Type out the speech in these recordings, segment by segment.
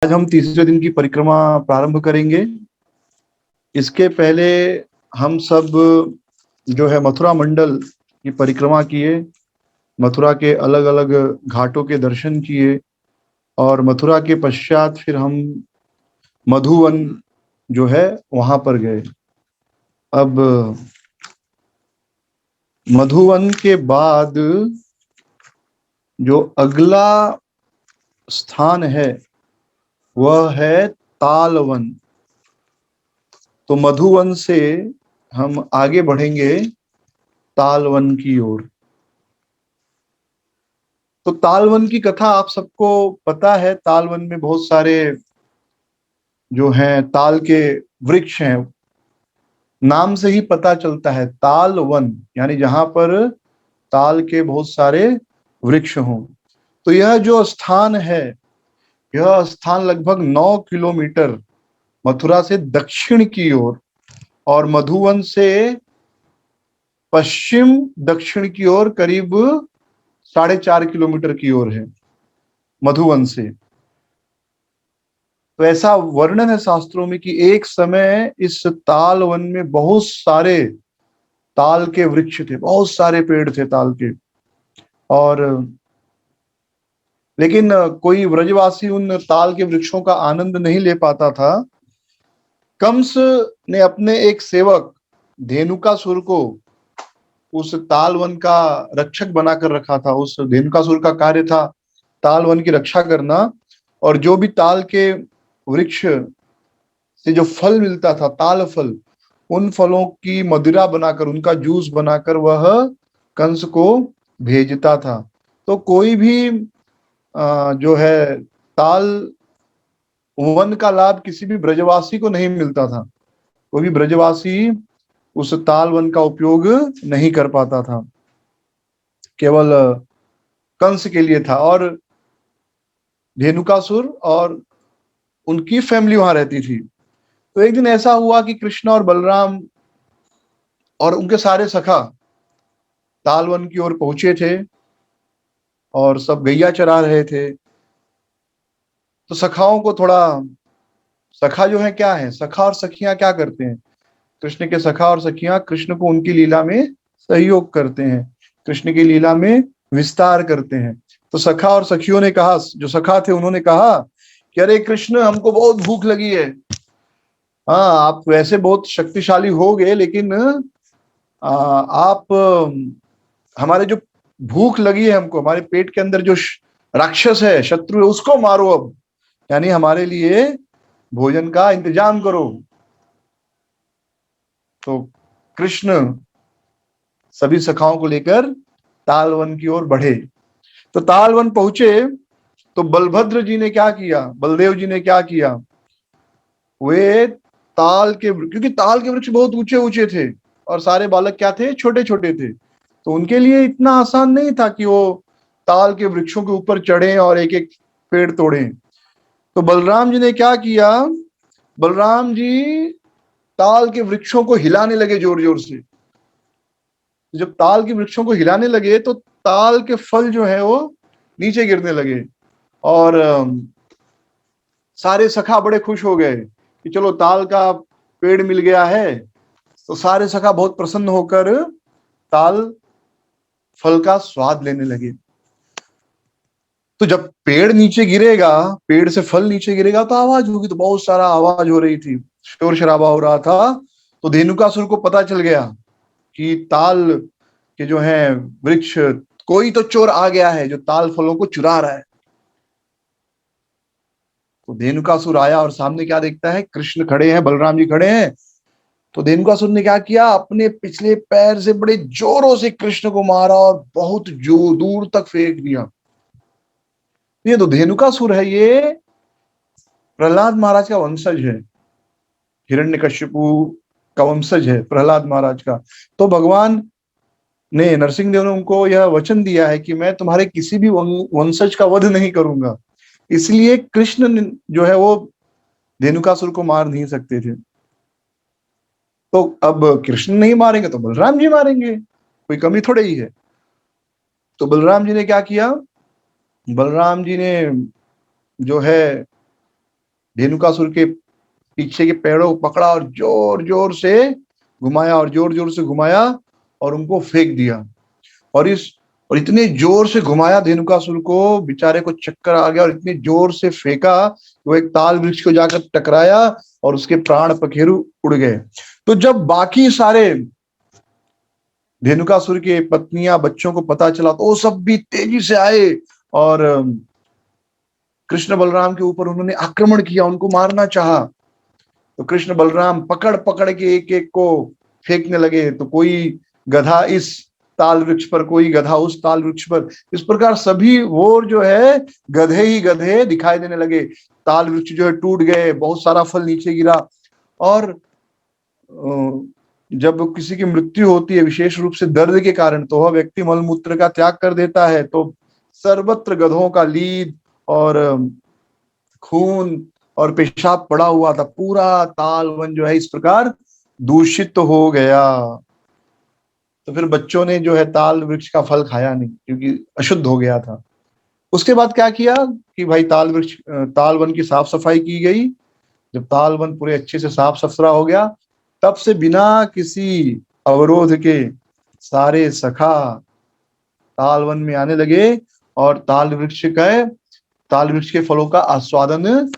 आज हम तीसरे दिन की परिक्रमा प्रारंभ करेंगे। इसके पहले हम सब जो है मथुरा मंडल की परिक्रमा किए, मथुरा के अलग अलग घाटों के दर्शन किए और मथुरा के पश्चात फिर हम मधुवन जो है वहां पर गए। अब मधुवन के बाद जो अगला स्थान है वह है तालवन। तो मधुवन से हम आगे बढ़ेंगे तालवन की ओर। तो तालवन की कथा आप सबको पता है। तालवन में बहुत सारे जो हैं ताल के वृक्ष हैं। नाम से ही पता चलता है तालवन, यानी जहां पर ताल के बहुत सारे वृक्ष हों। तो यह जो स्थान है, यह स्थान लगभग 9 किलोमीटर मथुरा से दक्षिण की ओर और मधुवन से पश्चिम दक्षिण की ओर करीब 4.5 किलोमीटर की ओर है मधुवन से। तो ऐसा वर्णन है शास्त्रों में कि एक समय इस ताल वन में बहुत सारे ताल के वृक्ष थे, बहुत सारे पेड़ थे ताल के। और लेकिन कोई व्रजवासी उन ताल के वृक्षों का आनंद नहीं ले पाता था। कंस ने अपने एक सेवक धेनुकासुर को उस ताल वन का रक्षक बनाकर रखा था। उस धेनुकासुर का कार्य था ताल वन की रक्षा करना, और जो भी ताल के वृक्ष से जो फल मिलता था, ताल फल, उन फलों की मदिरा बनाकर, उनका जूस बनाकर वह कंस को भेजता था। तो कोई भी जो है ताल वन का लाभ किसी भी ब्रजवासी को नहीं मिलता था। कोई भी ब्रजवासी उस ताल वन का उपयोग नहीं कर पाता था, केवल कंस के लिए था। और धेनुकासुर और उनकी फैमिली वहां रहती थी। तो एक दिन ऐसा हुआ कि कृष्ण और बलराम और उनके सारे सखा तालवन की ओर पहुंचे थे और सब गैया चरा रहे थे। तो सखाओं को थोड़ा, सखा जो है क्या है, सखा और सखियां क्या करते हैं, कृष्ण के सखा और सखियां कृष्ण को उनकी लीला में सहयोग करते हैं, कृष्ण की लीला में विस्तार करते हैं। तो सखा और सखियों ने कहा, जो सखा थे उन्होंने कहा कि अरे कृष्ण, हमको बहुत भूख लगी है। हाँ, आप वैसे बहुत शक्तिशाली हो गए, लेकिन आप हमारे जो भूख लगी है हमको, हमारे पेट के अंदर जो राक्षस है, शत्रु है, उसको मारो अब, यानी हमारे लिए भोजन का इंतजाम करो। तो कृष्ण सभी सखाओं को लेकर तालवन की ओर बढ़े। तो तालवन पहुंचे तो बलभद्र जी ने क्या किया, बलदेव जी ने क्या किया, वे ताल के, क्योंकि ताल के वृक्ष बहुत ऊंचे ऊंचे थे और सारे बालक क्या थे, छोटे छोटे थे, तो उनके लिए इतना आसान नहीं था कि वो ताल के वृक्षों के ऊपर चढ़े और एक एक पेड़ तोड़े। तो बलराम जी ने क्या किया, बलराम जी ताल के वृक्षों को हिलाने लगे जोर जोर से। जब ताल के वृक्षों को हिलाने लगे तो ताल के फल जो है वो नीचे गिरने लगे। और सारे सखा बड़े खुश हो गए कि चलो ताल का पेड़ मिल गया है। तो सारे सखा बहुत प्रसन्न होकर ताल फल का स्वाद लेने लगे। तो जब पेड़ नीचे गिरेगा, पेड़ से फल नीचे गिरेगा तो आवाज होगी, तो बहुत सारा आवाज हो रही थी, शोर शराबा हो रहा था। तो धेनुकासुर को पता चल गया कि ताल के जो है वृक्ष, कोई तो चोर आ गया है जो ताल फलों को चुरा रहा है। तो धेनुकासुर आया और सामने क्या देखता है, कृष्ण खड़े हैं, बलराम जी खड़े हैं। तो धेनुकासुर ने क्या किया, अपने पिछले पैर से बड़े जोरों से कृष्ण को मारा और बहुत जो दूर तक फेंक दिया। ये तो धेनुकासुर है, ये प्रहलाद महाराज का वंशज है, हिरण्यकश्यपु का वंशज है प्रहलाद महाराज का। तो भगवान ने, नरसिंह देव ने उनको यह वचन दिया है कि मैं तुम्हारे किसी भी वंशज का वध नहीं करूंगा। इसलिए कृष्ण जो है वो धेनुकासुर को मार नहीं सकते थे। तो अब कृष्ण नहीं मारेंगे तो बलराम जी मारेंगे, कोई कमी थोड़े ही है। तो बलराम जी ने क्या किया, बलराम जी ने जो है धेनुकासुर के पीछे के पैरों को पकड़ा और जोर जोर से घुमाया और जोर जोर से घुमाया और उनको फेंक दिया। और इतने जोर से घुमाया धेनुकासुर को, बेचारे को चक्कर आ गया और इतने जोर से फेंका वो एक ताल वृक्ष को जाकर टकराया और उसके प्राण पखेरु उड़ गए। तो जब बाकी सारे धेनुकासुर के पत्नियां बच्चों को पता चला तो वो सब भी तेजी से आए और कृष्ण बलराम के ऊपर उन्होंने आक्रमण किया, उनको मारना चाहा। तो कृष्ण बलराम पकड़ पकड़ के एक एक को फेंकने लगे। तो कोई गधा इस ताल वृक्ष पर, कोई गधा उस ताल वृक्ष पर, इस प्रकार सभी वो जो है गधे ही गधे दिखाई देने लगे। ताल वृक्ष जो है टूट गए, बहुत सारा फल नीचे गिरा। और जब किसी की मृत्यु होती है विशेष रूप से दर्द के कारण, तो वह व्यक्ति मलमूत्र का त्याग कर देता है, तो सर्वत्र गधों का लीद और खून और पेशाब पड़ा हुआ था। पूरा ताल वन जो है इस प्रकार दूषित हो गया। तो फिर बच्चों ने जो है ताल वृक्ष का फल खाया नहीं, क्योंकि अशुद्ध हो गया था। उसके बाद क्या किया कि भाई ताल वन की साफ सफाई की गई। जब ताल वन पूरे अच्छे से साफ सुथरा हो गया, तब से बिना किसी अवरोध के सारे सखा ताल वन में आने लगे और ताल वृक्ष के फलों का आस्वादन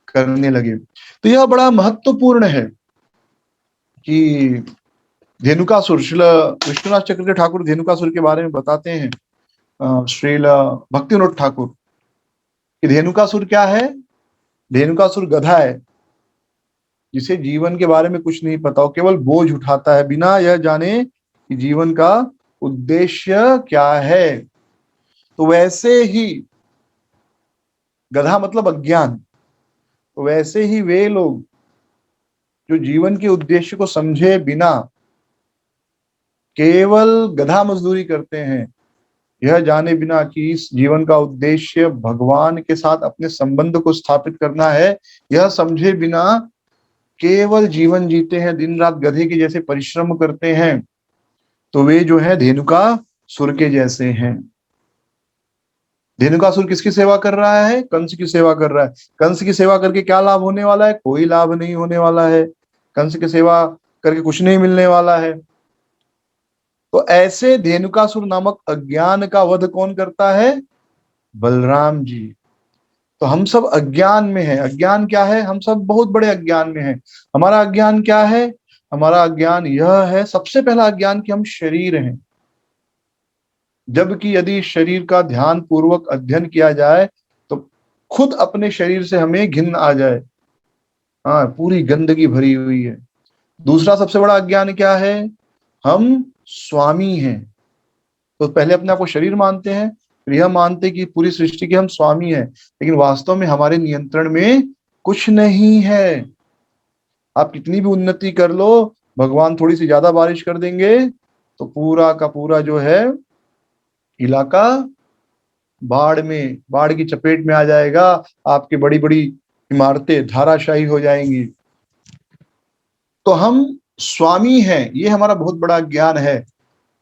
करने लगे। तो यह बड़ा महत्वपूर्ण है कि धेनुकासुर, श्रील विश्वनाथ चक्रवर्ती ठाकुर धेनुकासुर के बारे में बताते हैं, श्रील भक्तिविनोद ठाकुर, कि धेनुकासुर क्या है। धेनुकासुर गधा है जिसे जीवन के बारे में कुछ नहीं पता, हो केवल बोझ उठाता है बिना यह जाने कि जीवन का उद्देश्य क्या है। तो वैसे ही गधा मतलब अज्ञान, तो वैसे ही वे लोग जो जीवन के उद्देश्य को समझे बिना केवल गधा मजदूरी करते हैं, यह जाने बिना कि इस जीवन का उद्देश्य भगवान के साथ अपने संबंध को स्थापित करना है, यह समझे बिना केवल जीवन जीते हैं, दिन रात गधे के जैसे परिश्रम करते हैं, तो वे जो है धेनुकासुर के जैसे हैं। धेनुकासुर किसकी सेवा कर रहा है? कंस की सेवा कर रहा है। कंस की सेवा करके क्या लाभ होने वाला है? कोई लाभ नहीं होने वाला है। कंस की सेवा करके कुछ नहीं मिलने वाला है। तो ऐसे धेनुकासुर नामक अज्ञान का वध कौन करता है? बलराम जी। तो हम सब अज्ञान में हैं। अज्ञान क्या है? हम सब बहुत बड़े अज्ञान में हैं। हमारा अज्ञान क्या है? हमारा अज्ञान यह है, सबसे पहला अज्ञान, कि हम शरीर हैं। जबकि यदि शरीर का ध्यान पूर्वक अध्ययन किया जाए तो खुद अपने शरीर से हमें घिन आ जाए। हाँ, पूरी गंदगी भरी हुई है। दूसरा सबसे बड़ा अज्ञान क्या है? हम स्वामी हैं। तो पहले अपने आप को शरीर मानते हैं, फिर यह मानते कि पूरी सृष्टि के हम स्वामी हैं, लेकिन वास्तव में हमारे नियंत्रण में कुछ नहीं है। आप कितनी भी उन्नति कर लो, भगवान थोड़ी सी ज्यादा बारिश कर देंगे तो पूरा का पूरा जो है इलाका बाढ़ की चपेट में आ जाएगा। आपकी बड़ी बड़ी इमारतें धाराशायी हो जाएंगी। तो हम स्वामी हैं, ये हमारा बहुत बड़ा ज्ञान है।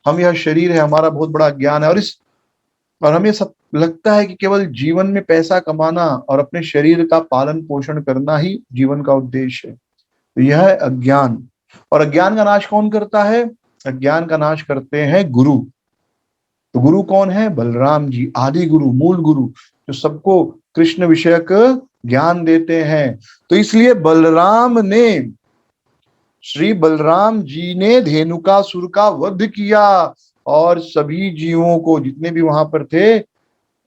हम यह शरीर है, हमारा बहुत बड़ा ज्ञान है। और हमें सब लगता है कि केवल जीवन में पैसा कमाना और अपने शरीर का पालन पोषण करना ही जीवन का उद्देश्य है। तो यह है अज्ञान। और अज्ञान का नाश कौन करता है? अज्ञान का नाश करते हैं गुरु। तो गुरु कौन है? बलराम जी, आदि गुरु, मूल गुरु, जो सबको कृष्ण विषयक ज्ञान देते हैं। तो इसलिए श्री बलराम जी ने धेनुकासुर का वध किया और सभी जीवों को, जितने भी वहां पर थे,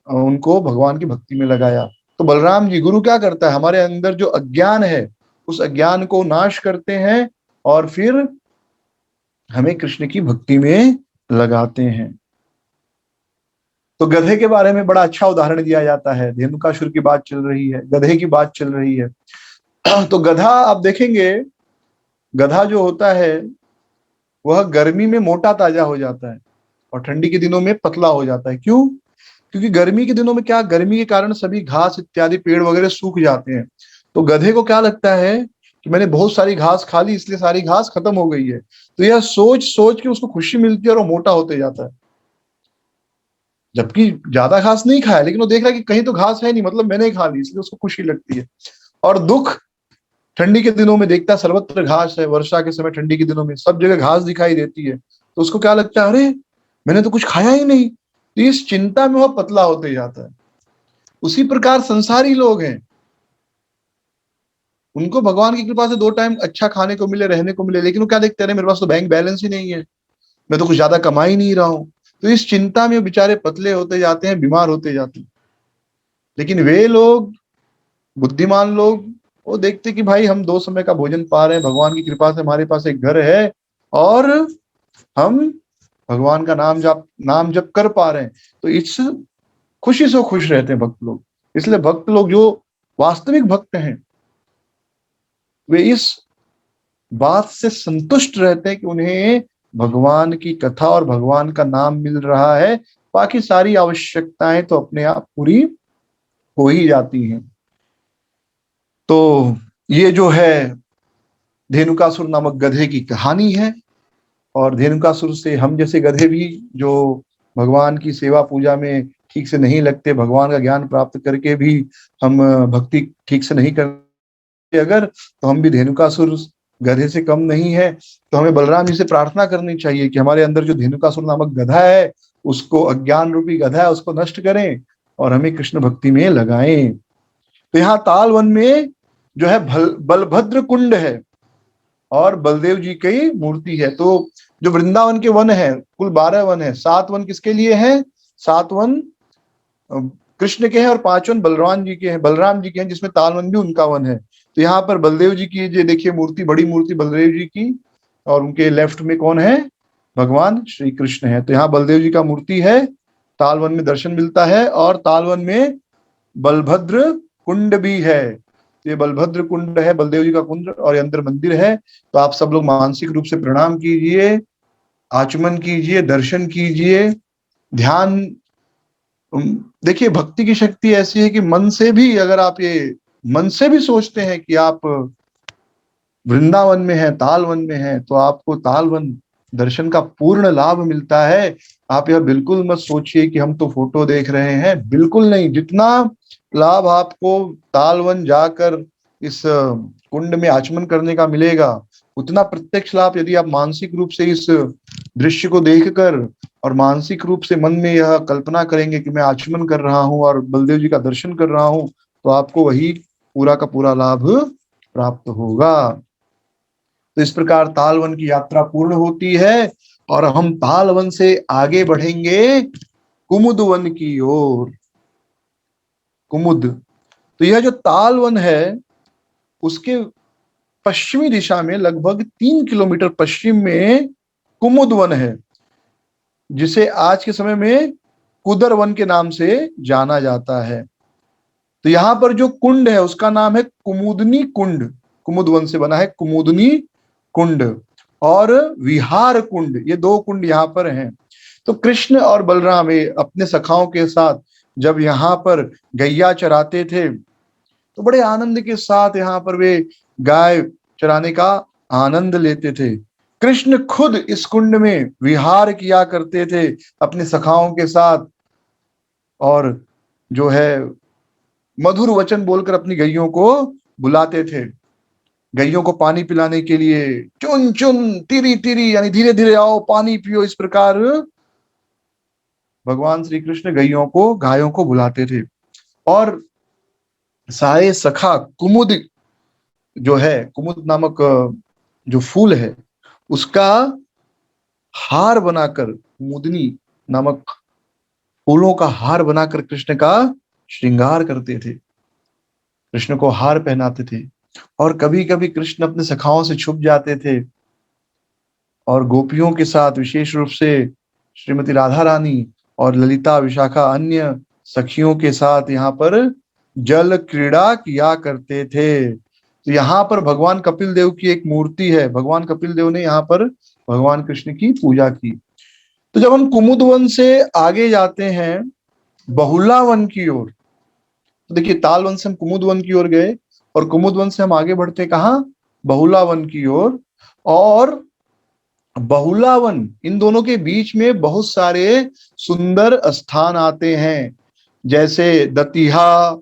उनको भगवान की भक्ति में लगाया। तो बलराम जी, गुरु क्या करता है? हमारे अंदर जो अज्ञान है उस अज्ञान को नाश करते हैं और फिर हमें कृष्ण की भक्ति में लगाते हैं। तो गधे के बारे में बड़ा अच्छा उदाहरण दिया जाता है। धेनुकासुर की बात चल रही है, गधे की बात चल रही है। तो गधा, आप देखेंगे, गधा जो होता है वह गर्मी में मोटा ताजा हो जाता है और ठंडी के दिनों में पतला हो जाता है। क्यों? क्योंकि गर्मी के दिनों में क्या, गर्मी के कारण सभी घास इत्यादि पेड़ वगैरह सूख जाते हैं। तो गधे को क्या लगता है कि मैंने बहुत सारी घास खा ली, इसलिए सारी घास खत्म हो गई है। तो यह सोच सोच के उसको खुशी मिलती है और वो मोटा होते जाता है। जबकि ज्यादा घास नहीं खाया, लेकिन वो देख रहा है कि कहीं तो घास है नहीं, मतलब मैंने खा ली, इसलिए उसको खुशी लगती है। और दुख ठंडी के दिनों में देखता सर्वत्र घास है, वर्षा के समय ठंडी के दिनों में सब जगह घास दिखाई देती है, तो उसको क्या लगता है, अरे मैंने तो कुछ खाया ही नहीं, तो इस चिंता में वह पतला होते जाता है। उसी प्रकार संसारी लोग हैं, उनको भगवान की कृपा से 2 टाइम अच्छा खाने को मिले, रहने को मिले, लेकिन वो क्या देखते हैं, मेरे पास तो बैंक बैलेंस ही नहीं है, मैं तो कुछ ज्यादा कमा ही नहीं रहा हूं, तो इस चिंता में बेचारे पतले होते जाते हैं, बीमार होते जाते हैं। लेकिन वे लोग, बुद्धिमान लोग, वो देखते कि भाई हम 2 समय का भोजन पा रहे हैं, भगवान की कृपा से हमारे पास एक घर है, और हम भगवान का नाम जप कर पा रहे हैं, तो इस खुशी से खुश रहते हैं भक्त लोग। इसलिए भक्त लोग जो वास्तविक भक्त हैं, वे इस बात से संतुष्ट रहते हैं कि उन्हें भगवान की कथा और भगवान का नाम मिल रहा है, बाकी सारी आवश्यकताएं तो अपने आप पूरी हो ही जाती हैं। तो ये जो है धेनुकासुर नामक गधे की कहानी है, और धेनुकासुर से हम जैसे गधे भी जो भगवान की सेवा पूजा में ठीक से नहीं लगते, भगवान का ज्ञान प्राप्त करके भी हम भक्ति ठीक से नहीं करते अगर, तो हम भी धेनुकासुर गधे से कम नहीं है। तो हमें बलराम जी से प्रार्थना करनी चाहिए कि हमारे अंदर जो धेनुकासुर नामक गधा है, उसको, अज्ञान रूपी गधा है, उसको नष्ट करें और हमें कृष्ण भक्ति में लगाएं। तो यहाँ ताल वन में जो है बलभद्र कुंड है और बलदेव जी की मूर्ति है। तो जो वृंदावन के वन है, कुल 12 वन है, 7 वन किसके लिए है? 7 वन कृष्ण के हैं और 5 वन बलराम जी के हैं, जिसमें ताल वन भी उनका वन है। तो यहाँ पर बलदेव जी की ये देखिए मूर्ति, बड़ी मूर्ति बलदेव जी की, और उनके लेफ्ट में कौन है? भगवान श्री कृष्ण है। तो यहाँ बलदेव जी का मूर्ति है, ताल वन में दर्शन मिलता है, और ताल वन में बलभद्र कुंड भी है। ये बलभद्र कुंड है, बलदेव जी का कुंड, और ये अंदर मंदिर है। तो आप सब लोग मानसिक रूप से प्रणाम कीजिए, आचमन कीजिए, दर्शन कीजिए, ध्यान। देखिए भक्ति की शक्ति ऐसी है कि मन से भी, अगर आप ये मन से भी सोचते हैं कि आप वृंदावन में है, ताल वन में है, तो आपको ताल वन दर्शन का पूर्ण लाभ मिलता है। आप यह बिल्कुल मत सोचिए कि हम तो फोटो देख रहे हैं, बिल्कुल नहीं। जितना लाभ आपको ताल वन जाकर इस कुंड में आचमन करने का मिलेगा, उतना प्रत्यक्ष लाभ यदि आप मानसिक रूप से इस दृश्य को देखकर और मानसिक रूप से मन में यह कल्पना करेंगे कि मैं आचमन कर रहा हूं और बलदेव जी का दर्शन कर रहा हूं, तो आपको वही पूरा का पूरा लाभ प्राप्त होगा। तो इस प्रकार तालवन की यात्रा पूर्ण होती है, और हम तालवन से आगे बढ़ेंगे कुमुद वन की ओर। कुमुद, तो यह जो तालवन है, उसके पश्चिमी दिशा में लगभग 3 किलोमीटर पश्चिम में कुमुद वन है, जिसे आज के समय में कुदर वन के नाम से जाना जाता है। तो यहाँ पर जो कुंड है उसका नाम है कुमुदनी कुंड, कुमुद वन से बना है कुमुदनी कुंड और विहार कुंड, ये 2 कुंड यहाँ पर हैं। तो कृष्ण और बलराम अपने सखाओं के साथ जब यहाँ पर गैया चराते थे, तो बड़े आनंद के साथ यहाँ पर वे गाय चराने का आनंद लेते थे। कृष्ण खुद इस कुंड में विहार किया करते थे अपने सखाओं के साथ, और जो है मधुर वचन बोलकर अपनी गैयों को बुलाते थे, गैयों को पानी पिलाने के लिए, चुन चुन तिरी तिरी, यानी धीरे धीरे आओ पानी पियो। इस प्रकार भगवान श्री कृष्ण गायों को बुलाते थे। और सारे सखा कुमुद जो है, कुमुद नामक जो फूल है, उसका हार बनाकर, कुमुदनी नामक फूलों का हार बनाकर कृष्ण का श्रृंगार करते थे, कृष्ण को हार पहनाते थे। और कभी कभी कृष्ण अपने सखाओं से छुप जाते थे और गोपियों के साथ, विशेष रूप से श्रीमती राधा रानी और ललिता, विशाखा, अन्य सखियों के साथ यहाँ पर जल क्रीड़ा किया करते थे। तो यहाँ पर भगवान कपिल देव की एक मूर्ति है, भगवान कपिल देव ने यहाँ पर भगवान कृष्ण की पूजा की। तो जब हम कुमुद वन से आगे जाते हैं बहुला वन की ओर, तो देखिए ताल वन से हम कुमुद वन की ओर गए, और कुमुद वन से हम आगे बढ़ते कहाँ? बहुला वन की ओर। और बहुला वन, इन दोनों के बीच में बहुत सारे सुंदर स्थान आते हैं, जैसे दतिहा,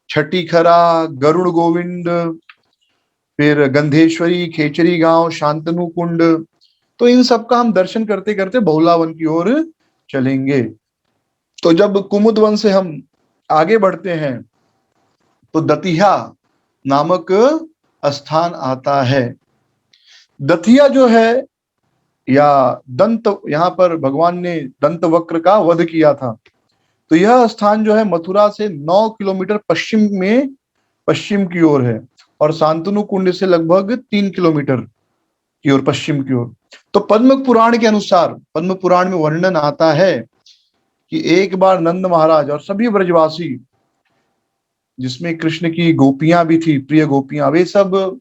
छठी खरा, गरुड़ गोविंद, फिर गंधेश्वरी, खेचरी गांव, शांतनु कुंड। तो इन सब का हम दर्शन करते करते बहुलावन की ओर चलेंगे। तो जब कुमुद वन से हम आगे बढ़ते हैं तो दतिया नामक स्थान आता है। दतिया जो है, या दंत, यहाँ पर भगवान ने दंत वक्र का वध किया था। तो यह स्थान जो है मथुरा से 9 किलोमीटर पश्चिम में, पश्चिम की ओर है, और शांतनु कुंड से लगभग 3 किलोमीटर की ओर, पश्चिम की ओर। तो पद्म पुराण के अनुसार, पद्म पुराण में वर्णन आता है कि एक बार नंद महाराज और सभी ब्रजवासी, जिसमें कृष्ण की गोपियां भी थी, प्रिय गोपियां, वे सब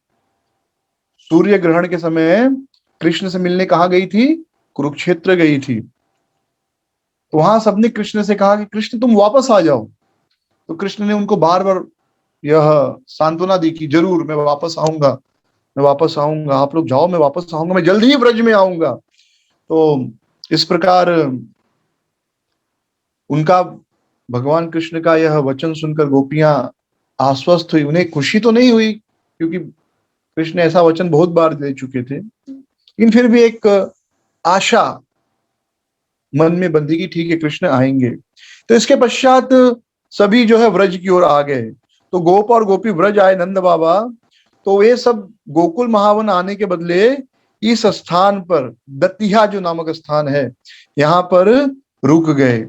सूर्य ग्रहण के समय कृष्ण से मिलने कहाँ गई थी? कुरुक्षेत्र गई थी। तो वहां सबने कृष्ण से कहा कि कृष्ण तुम वापस आ जाओ। तो कृष्ण ने उनको बार बार यह सांत्वना दी कि जरूर मैं वापस आऊंगा, मैं वापस आऊंगा, आप लोग जाओ, मैं वापस आऊंगा, मैं जल्दी ही ब्रज में आऊंगा। तो इस प्रकार उनका, भगवान कृष्ण का यह वचन सुनकर गोपियां आश्वस्त हुई। उन्हें खुशी तो नहीं हुई, क्योंकि कृष्ण ऐसा वचन बहुत बार दे चुके थे, लेकिन फिर भी एक आशा मन में बंधी की ठीक है कृष्ण आएंगे। तो इसके पश्चात सभी जो है व्रज की ओर आ गए। तो गोप और गोपी व्रज आए नंद बाबा। तो वे सब गोकुल महावन आने के बदले इस स्थान पर, दतिया जो नामक स्थान है, यहाँ पर रुक गए,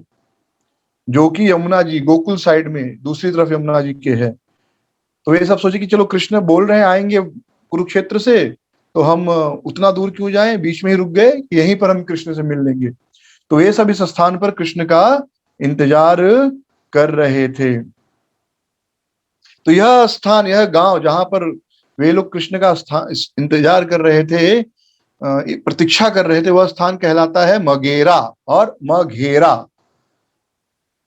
जो कि यमुना जी गोकुल साइड में दूसरी तरफ यमुना जी के है। तो ये सब सोचे कि चलो कृष्ण बोल रहे हैं आएंगे कुरुक्षेत्र से, तो हम उतना दूर क्यों जाएं, बीच में ही रुक गए, यहीं पर हम कृष्ण से मिल लेंगे। तो ये सब इस स्थान पर कृष्ण का इंतजार कर रहे थे। तो यह स्थान, यह गांव जहां पर वे लोग कृष्ण का स्थान इंतजार कर रहे थे, प्रतीक्षा कर रहे थे, वह स्थान कहलाता है मगेरा और मघेरा।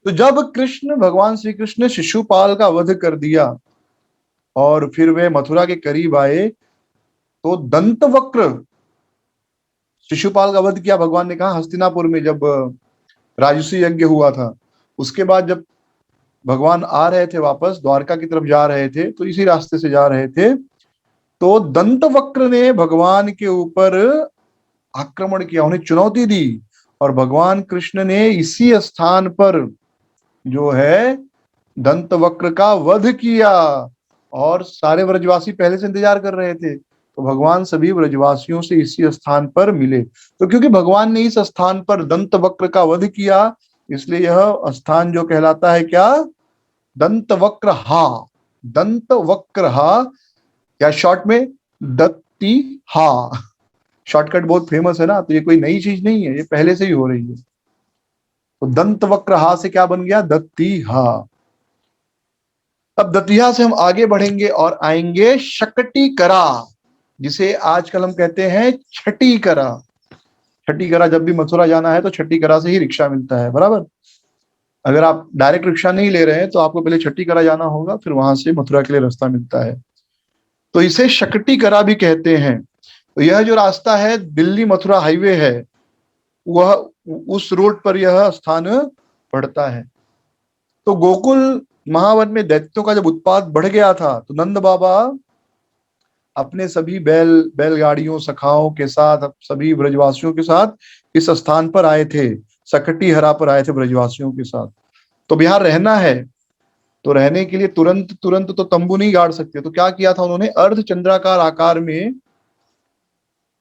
तो जब कृष्ण, भगवान श्री कृष्ण ने शिशुपाल का वध कर दिया और फिर वे मथुरा के करीब आए, तो दंत वक्र, शिशुपाल का वध किया भगवान ने कहा हस्तिनापुर में, जब राजसूय यज्ञ हुआ था। उसके बाद जब भगवान आ रहे थे, वापस द्वारका की तरफ जा रहे थे, तो इसी रास्ते से जा रहे थे, तो दंत वक्र ने भगवान के ऊपर आक्रमण किया, उन्हें चुनौती दी, और भगवान कृष्ण ने इसी स्थान पर जो है दंत वक्र का वध किया। और सारे ब्रजवासी पहले से इंतजार कर रहे थे, तो भगवान सभी ब्रजवासियों से इसी स्थान पर मिले। तो क्योंकि भगवान ने इस स्थान पर दंत वक्र का वध किया, इसलिए यह स्थान जो कहलाता है क्या? दंत वक्र हा, दंत वक्र हा, या शॉर्ट में दत्ती हा। शॉर्टकट बहुत फेमस है ना, तो ये कोई नई चीज नहीं है, ये पहले से ही हो रही है। तो दंत वक्र हा से क्या बन गया? दत्ती हा। अब दतिया से हम आगे बढ़ेंगे और आएंगे शकटी करा, जिसे आजकल हम कहते हैं छठी करा। छठी करा, जब भी मथुरा जाना है तो छठी करा से ही रिक्शा मिलता है, बराबर। अगर आप डायरेक्ट रिक्शा नहीं ले रहे हैं तो आपको पहले छठी करा जाना होगा, फिर वहां से मथुरा के लिए रास्ता मिलता है। तो इसे शकटी करा भी कहते हैं। तो यह जो रास्ता है, दिल्ली मथुरा हाईवे है, वह उस रोड पर यह स्थान पड़ता है। तो गोकुल महावन में दैत्यों का जब उत्पात बढ़ गया था, तो नंद बाबा अपने सभी बैलगाड़ियों, सखाओं के साथ, सभी ब्रजवासियों के साथ इस स्थान पर आए थे, सकटी हरा पर आए थे ब्रजवासियों के साथ। तो यहाँ रहना है, तो रहने के लिए तुरंत तुरंत तो तंबू नहीं गाड़ सकते। तो क्या किया था उन्होंने? अर्ध चंद्राकार आकार में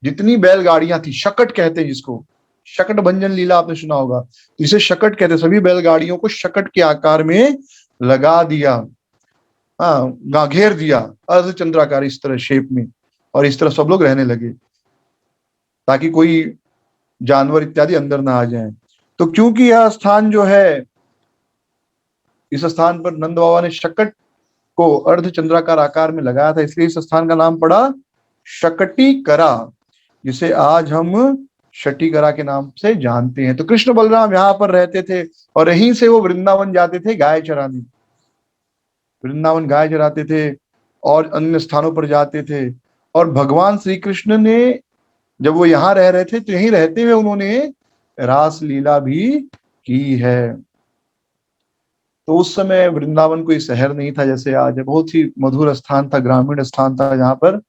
जितनी बैलगाड़ियां थी, शकट कहते हैं जिसको, शकट भंजन लीला आपने सुना होगा, तो इसे शकट कहते हैं, सभी बैलगाड़ियों को शकट के आकार में लगा दिया, हाँ, घेर दिया अर्ध चंद्राकार इस तरह शेप में, और इस तरह सब लोग रहने लगे, ताकि कोई जानवर इत्यादि अंदर ना आ जाए। तो क्योंकि यह स्थान जो है, इस स्थान पर नंद बाबा ने शकट को अर्ध चंद्राकार आकार में लगाया था, इसलिए इस स्थान का नाम पड़ा शकटी करा, जिसे आज हम शटी करा के नाम से जानते हैं। तो कृष्ण बलराम यहाँ पर रहते थे, और यहीं से वो वृंदावन जाते थे गाय चराने, वृंदावन गाय चराते थे और अन्य स्थानों पर जाते थे। और भगवान श्री कृष्ण ने, जब वो यहाँ रह रहे थे, तो यहीं रहते हुए उन्होंने रास लीला भी की है। तो उस समय वृंदावन कोई शहर नहीं था जैसे आज है, बहुत ही मधुर स्थान था, ग्रामीण स्थान था, जहाँ पर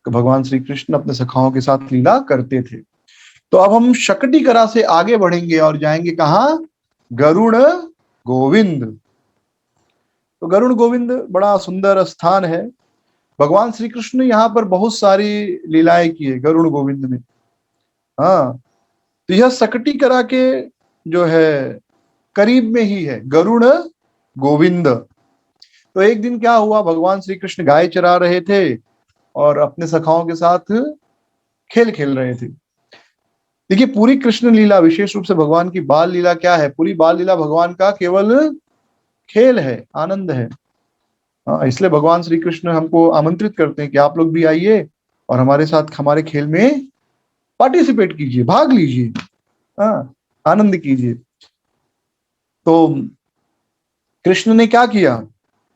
भगवान श्री कृष्ण अपने सखाओं के साथ लीला करते थे। तो अब हम शकटिकरा से आगे बढ़ेंगे और जाएंगे कहाँ? गरुड़ गोविंद। तो गरुड़ गोविंद बड़ा सुंदर स्थान है। भगवान श्री कृष्ण ने यहाँ पर बहुत सारी लीलाएं की है गरुड़ गोविंद में। हाँ, तो यह सकटिकरा के जो है करीब में ही है गरुड़ गोविंद। तो एक दिन क्या हुआ, भगवान श्री कृष्ण गाय चरा रहे थे और अपने सखाओं के साथ खेल खेल रहे थे। देखिए, पूरी कृष्ण लीला, विशेष रूप से भगवान की बाल लीला क्या है? पूरी बाल लीला भगवान का केवल खेल है, आनंद है। इसलिए भगवान श्री कृष्ण हमको आमंत्रित करते हैं कि आप लोग भी आइए और हमारे साथ हमारे खेल में पार्टिसिपेट कीजिए, भाग लीजिए, आनंद कीजिए। तो कृष्ण ने क्या किया?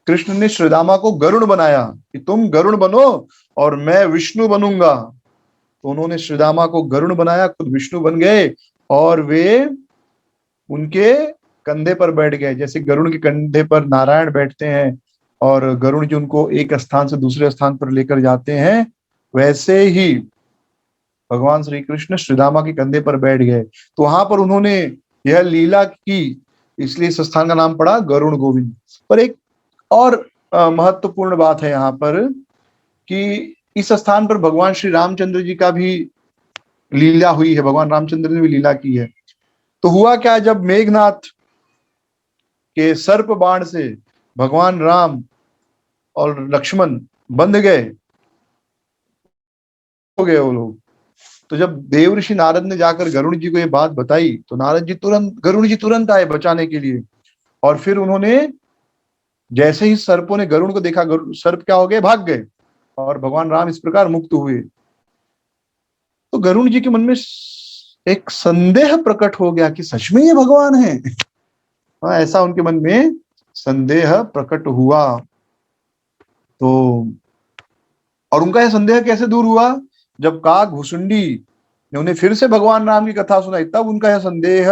कृष्ण ने श्रीदामा को गरुड़ बनाया कि तुम गरुड़ बनो और मैं विष्णु बनूंगा। तो उन्होंने श्रीदामा को गरुड़ बनाया, खुद विष्णु बन गए और वे उनके कंधे पर बैठ गए। जैसे गरुड़ के कंधे पर नारायण बैठते हैं और गरुड़ जी उनको एक स्थान से दूसरे स्थान पर लेकर जाते हैं, वैसे ही भगवान श्री कृष्ण श्रीदामा के कंधे पर बैठ गए। तो वहां पर उन्होंने यह लीला की, इसलिए इस स्थान का नाम पड़ा गरुड़ गोविंद। पर एक और महत्वपूर्ण बात है यहाँ पर कि इस स्थान पर भगवान श्री रामचंद्र जी का भी लीला हुई है, भगवान रामचंद्र ने भी लीला की है। तो हुआ क्या, जब मेघनाथ के सर्प बाण से भगवान राम और लक्ष्मण बंध गए, हो गए वो लोग, तो जब देव ऋषि नारद ने जाकर गरुड़ जी को ये बात बताई तो गरुड़ जी तुरंत आए बचाने के लिए। और फिर उन्होंने, जैसे ही सर्पों ने गरुड़ को देखा, सर्प क्या हो गए? भाग गए और भगवान राम इस प्रकार मुक्त हुए। तो गरुड़ जी के मन में एक संदेह प्रकट हो गया कि सच में ये भगवान है। ऐसा उनके मन में संदेह प्रकट हुआ। तो और उनका यह संदेह कैसे दूर हुआ? जब काग भुसुंडी ने उन्हें फिर से भगवान राम की कथा सुनाई, तब उनका यह संदेह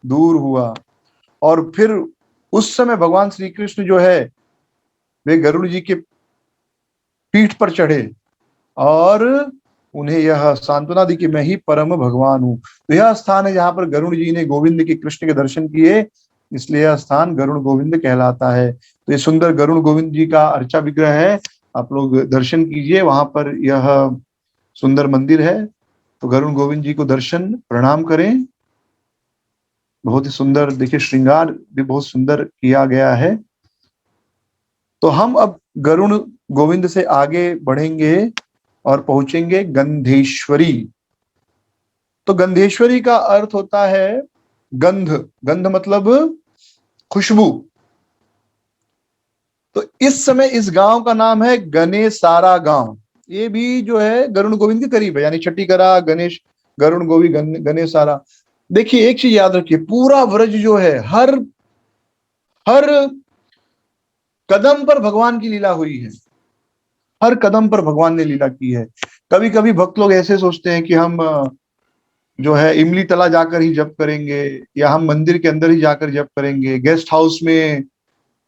दूर हुआ। और फिर उस समय भगवान श्री कृष्ण जो है वे गरुड़ जी के पीठ पर चढ़े और उन्हें यह सांत्वना दी कि मैं ही परम भगवान हूं। तो यह स्थान है जहां पर गरुड़ जी ने गोविंद के, कृष्ण के दर्शन किए, इसलिए यह स्थान गरुड़ गोविंद कहलाता है। तो ये सुंदर गरुड़ गोविंद जी का अर्चा विग्रह है, आप लोग दर्शन कीजिए। वहां पर यह सुंदर मंदिर है, तो गरुड़ गोविंद जी को दर्शन प्रणाम करें। बहुत ही सुंदर, देखिए श्रृंगार भी बहुत सुंदर किया गया है। तो हम अब गरुड़ गोविंद से आगे बढ़ेंगे और पहुंचेंगे गंधेश्वरी। तो गंधेश्वरी का अर्थ होता है गंध, गंध मतलब खुशबू। तो इस समय इस गांव का नाम है गनेसारा गांव। ये भी जो है गरुड़ गोविंद के करीब है, यानी छठीकरा, गणेश, गरुड़ गोविंद, गनेसारा। देखिए एक चीज याद रखिए, पूरा व्रज जो है, हर हर कदम पर भगवान की लीला हुई है, हर कदम पर भगवान ने लीला की है। कभी कभी भक्त लोग ऐसे सोचते हैं कि हम जो है इमली तला जाकर ही जप करेंगे, या हम मंदिर के अंदर ही जाकर जप करेंगे, गेस्ट हाउस में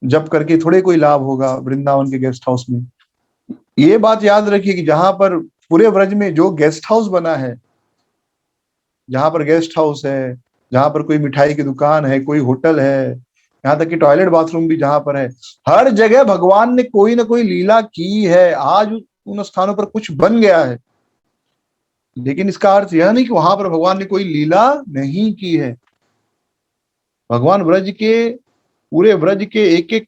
जप करके थोड़े कोई लाभ होगा वृंदावन के गेस्ट हाउस में। ये बात याद रखिए कि जहां पर पूरे व्रज में जो गेस्ट हाउस बना है, जहां पर गेस्ट हाउस है, जहां पर कोई मिठाई की दुकान है, कोई होटल है, यहाँ तक कि टॉयलेट बाथरूम भी जहां पर है, हर जगह भगवान ने कोई ना कोई लीला की है। आज उन स्थानों पर कुछ बन गया है, लेकिन इसका अर्थ यह नहीं कि वहां पर भगवान ने कोई लीला नहीं की है। भगवान व्रज के, पूरे व्रज के एक एक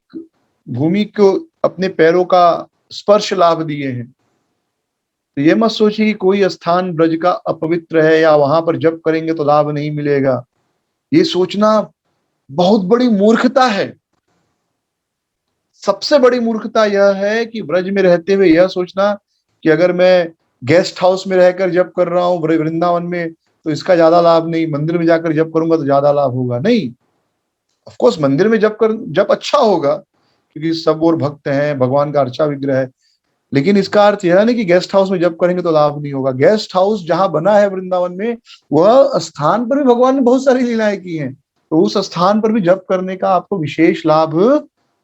भूमि को अपने पैरों का स्पर्श लाभ दिए हैं। तो ये मत सोचिए कि कोई स्थान ब्रज का अपवित्र है या वहां पर जप करेंगे तो लाभ नहीं मिलेगा। ये सोचना बहुत बड़ी मूर्खता है। सबसे बड़ी मूर्खता यह है कि ब्रज में रहते हुए यह सोचना कि अगर मैं गेस्ट हाउस में रहकर जप कर रहा हूँ वृंदावन में तो इसका ज्यादा लाभ नहीं, मंदिर में जाकर जप करूंगा तो ज्यादा लाभ होगा। नहीं, ऑफ कोर्स मंदिर में जप अच्छा होगा क्योंकि सब और भक्त हैं, भगवान का अर्चा विग्रह है, लेकिन इसका अर्थ यह नहीं कि गेस्ट हाउस में जप करेंगे तो लाभ नहीं होगा। गेस्ट हाउस जहां बना है वृंदावन में, वह स्थान पर भी भगवान ने बहुत सारी लीलाएं की हैं। तो उस स्थान पर भी जप करने का आपको विशेष लाभ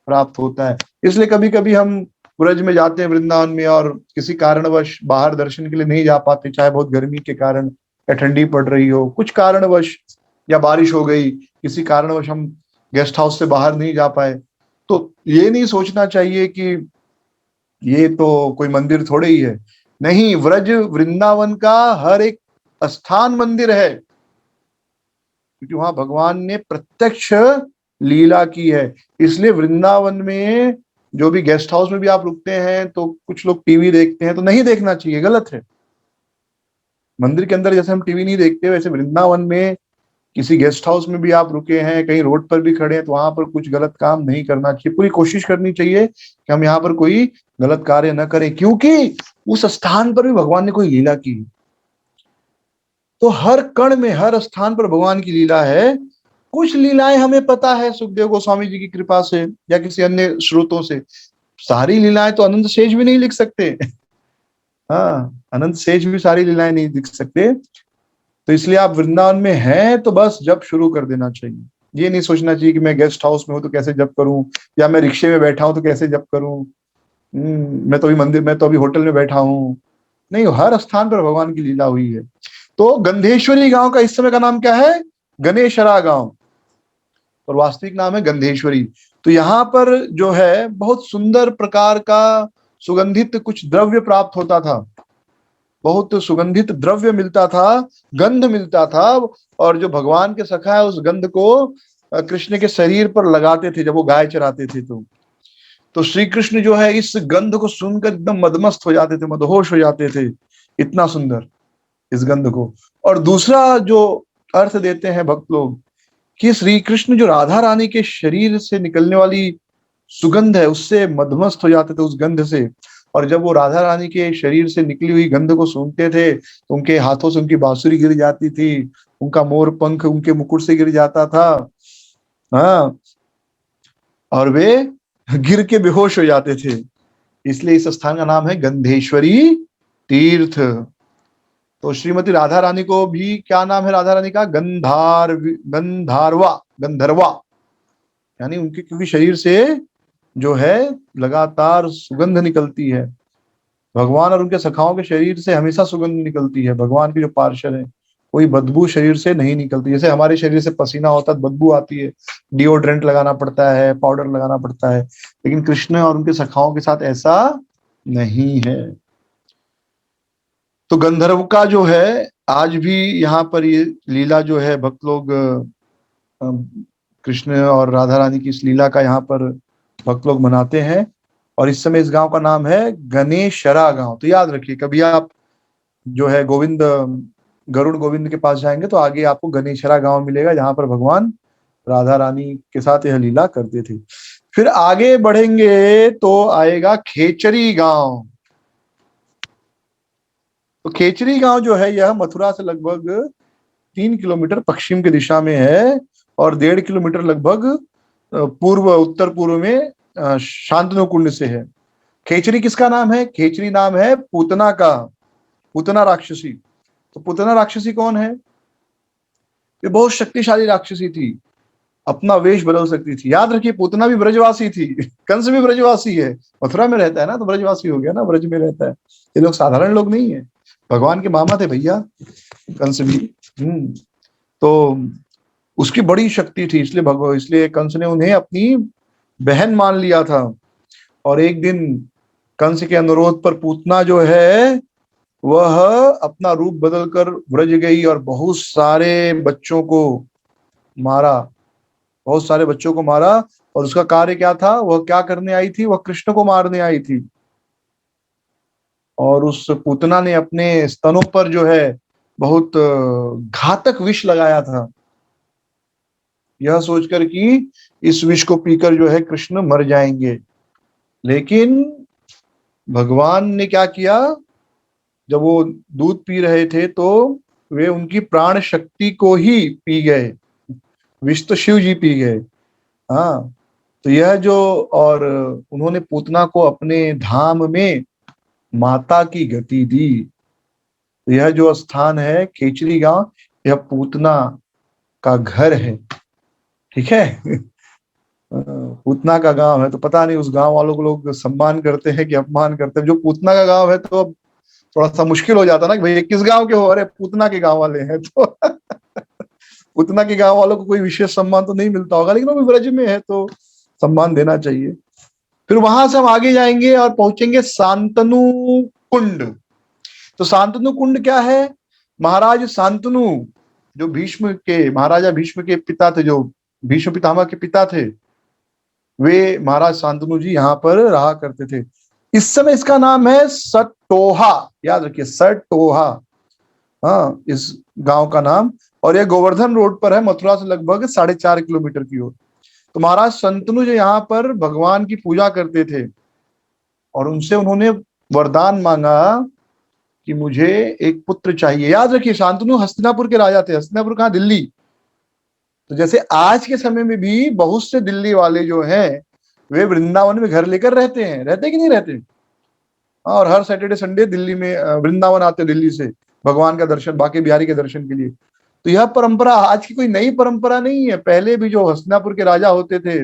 प्राप्त होता है। इसलिए कभी कभी हम ब्रज में जाते हैं, वृंदावन में, और किसी कारणवश बाहर दर्शन के लिए नहीं जा पाते, चाहे बहुत गर्मी के कारण या ठंडी पड़ रही हो, कुछ कारणवश, या बारिश हो गई, किसी कारणवश हम गेस्ट हाउस से बाहर नहीं जा पाए, तो ये नहीं सोचना चाहिए कि ये तो कोई मंदिर थोड़े ही है। नहीं, व्रज वृंदावन का हर एक स्थान मंदिर है, क्योंकि वहां भगवान ने प्रत्यक्ष लीला की है। इसलिए वृंदावन में जो भी गेस्ट हाउस में भी आप रुकते हैं तो कुछ लोग टीवी देखते हैं, तो नहीं देखना चाहिए, गलत है। मंदिर के अंदर जैसे हम टीवी नहीं देखते, वैसे वृंदावन में किसी गेस्ट हाउस में भी आप रुके हैं, कहीं रोड पर भी खड़े हैं, तो वहां पर कुछ गलत काम नहीं करना चाहिए। पूरी कोशिश करनी चाहिए कि हम यहाँ पर कोई गलत कार्य न करें, क्योंकि उस स्थान पर भी भगवान ने कोई लीला की। तो हर कण में, हर स्थान पर भगवान की लीला है। कुछ लीलाएं हमें पता है सुखदेव गोस्वामी जी की कृपा से या किसी अन्य स्रोतों से, सारी लीलाएं तो अनंत शेष भी नहीं लिख सकते। हाँ, अनंत शेष भी सारी लीलाएं नहीं लिख सकते। तो इसलिए आप वृंदावन में हैं तो बस जप शुरू कर देना चाहिए। ये नहीं सोचना चाहिए कि मैं गेस्ट हाउस में हूं तो कैसे जप करूं, या मैं रिक्शे में बैठा हूं तो कैसे जप करूं, मैं तो अभी मंदिर, मैं तो अभी होटल में बैठा हूं। नहीं, हर स्थान पर भगवान की लीला हुई है। तो गंधेश्वरी गांव का इस समय का नाम क्या है? गणेशरा गांव, और वास्तविक नाम है गंधेश्वरी। तो यहाँ पर जो है बहुत सुंदर प्रकार का सुगंधित कुछ द्रव्य प्राप्त होता था, बहुत सुगंधित द्रव्य मिलता था, गंध मिलता था, और जो भगवान के सखा है उस गंध को कृष्ण के शरीर पर लगाते थे जब वो गाय चराते थे। तो श्री कृष्ण जो है इस गंध को सुनकर एकदम मदमस्त हो जाते थे, मदहोश हो जाते थे, इतना सुंदर इस गंध को। और दूसरा जो अर्थ देते हैं भक्त लोग कि श्री कृष्ण जो राधा रानी के शरीर से निकलने वाली सुगंध है उससे मदमस्त हो जाते थे, उस गंध से। और जब वो राधा रानी के शरीर से निकली हुई गंध को सूंघते थे तो उनके हाथों से उनकी बांसुरी गिर जाती थी, उनका मोर पंख उनके मुकुट से गिर जाता था। हाँ, और वे गिर के बेहोश हो जाते थे। इसलिए इस स्थान का नाम है गंधेश्वरी तीर्थ। तो श्रीमती राधा रानी को भी क्या नाम है? राधा रानी का गंधारवा, गंधर्वा, यानी उनके क्योंकि शरीर से जो है लगातार सुगंध निकलती है। भगवान और उनके सखाओं के शरीर से हमेशा सुगंध निकलती है। भगवान के जो पार्षद है कोई बदबू शरीर से नहीं निकलती। जैसे हमारे शरीर से पसीना होता है बदबू आती है, डिओड्रेंट लगाना पड़ता है, पाउडर लगाना पड़ता है, लेकिन कृष्ण और उनके सखाओं के साथ ऐसा नहीं है। तो गंधर्व का जो है आज भी यहाँ पर ये लीला जो है भक्त लोग कृष्ण और राधा रानी की इस लीला का यहाँ पर भक्त लोग मनाते हैं। और इस समय इस गांव का नाम है गणेशरा गांव। तो याद रखिए, कभी आप जो है गोविंद, गरुड़ गोविंद के पास जाएंगे तो आगे आपको गणेशरा गांव मिलेगा, जहां पर भगवान राधा रानी के साथ यह लीला करते थे। फिर आगे बढ़ेंगे तो आएगा खेचरी गांव। तो खेचरी गांव जो है यह मथुरा से लगभग 3 किलोमीटर पश्चिम की दिशा में है और 1.5 किलोमीटर लगभग पूर्व उत्तर पूर्व में शांतनु कुंड से है। खेचरी किसका नाम है? खेचरी नाम है पूतना का, पूतना राक्षसी। तो पूतना राक्षसी कौन है? ये बहुत शक्तिशाली राक्षसी थी, अपना वेश बदल सकती थी। याद रखिए, पूतना भी ब्रजवासी थी, कंस भी ब्रजवासी है, मथुरा में रहता है ना तो ब्रजवासी हो गया ना, ब्रज में रहता है। ये लोग साधारण लोग नहीं है, भगवान के मामा थे भैया कंस भी। तो उसकी बड़ी शक्ति थी, इसलिए कंस ने उन्हें अपनी बहन मान लिया था। और एक दिन कंस के अनुरोध पर पूतना जो है वह अपना रूप बदलकर व्रज गई और बहुत सारे बच्चों को मारा, बहुत सारे बच्चों को मारा। और उसका कार्य क्या था? वह क्या करने आई थी? वह कृष्ण को मारने आई थी। और उस पूतना ने अपने स्तनों पर जो है बहुत घातक विष लगाया था, यह सोचकर कि इस विष को पीकर जो है कृष्ण मर जाएंगे। लेकिन भगवान ने क्या किया? जब वो दूध पी रहे थे तो वे उनकी प्राण शक्ति को ही पी गए, विष तो शिव जी पी गए। हाँ, तो यह जो, और उन्होंने पूतना को अपने धाम में माता की गति दी। तो यह जो स्थान है खेचरी गांव, यह पूतना का घर है। ठीक है। पूतना का गांव है तो पता नहीं उस गांव वालों को लोग सम्मान करते हैं कि अपमान करते हैं। जो पूतना का गांव है तो अब थोड़ा सा मुश्किल हो जाता ना कि भाई ये किस गांव के हो, अरे पूतना के गांव वाले हैं तो पूतना के गांव वालों को कोई विशेष सम्मान तो नहीं मिलता होगा, लेकिन वो भी ब्रज में है तो सम्मान देना चाहिए। फिर वहां से हम आगे जाएंगे और पहुंचेंगे शांतनु कुंड। तो शांतनु कुंड क्या है? महाराज शांतनु जो भीष्म के, महाराजा भीष्म के पिता थे, जो भीष्म पितामह के पिता थे, वे महाराज शांतनु जी यहाँ पर रहा करते थे। इस समय इसका नाम है सटोहा, याद रखिए सटोहा, हाँ इस गांव का नाम। और यह गोवर्धन रोड पर है, मथुरा से लगभग 4.5 किलोमीटर की ओर। तो महाराज शांतनु जो यहाँ पर भगवान की पूजा करते थे और उनसे उन्होंने वरदान मांगा कि मुझे एक पुत्र चाहिए। याद रखिए शांतनु हस्तिनापुर के राजा थे। हस्तिनापुर कहाँ? दिल्ली। तो जैसे आज के समय में भी बहुत से दिल्ली वाले जो हैं वे वृंदावन में घर लेकर रहते हैं, रहते कि नहीं रहते? और हर सैटरडे संडे दिल्ली में वृंदावन आते दिल्ली से भगवान का दर्शन, बाके बिहारी के दर्शन के लिए। तो यह परंपरा आज की कोई नई परंपरा नहीं है। पहले भी जो हस्तिनापुर के राजा होते थे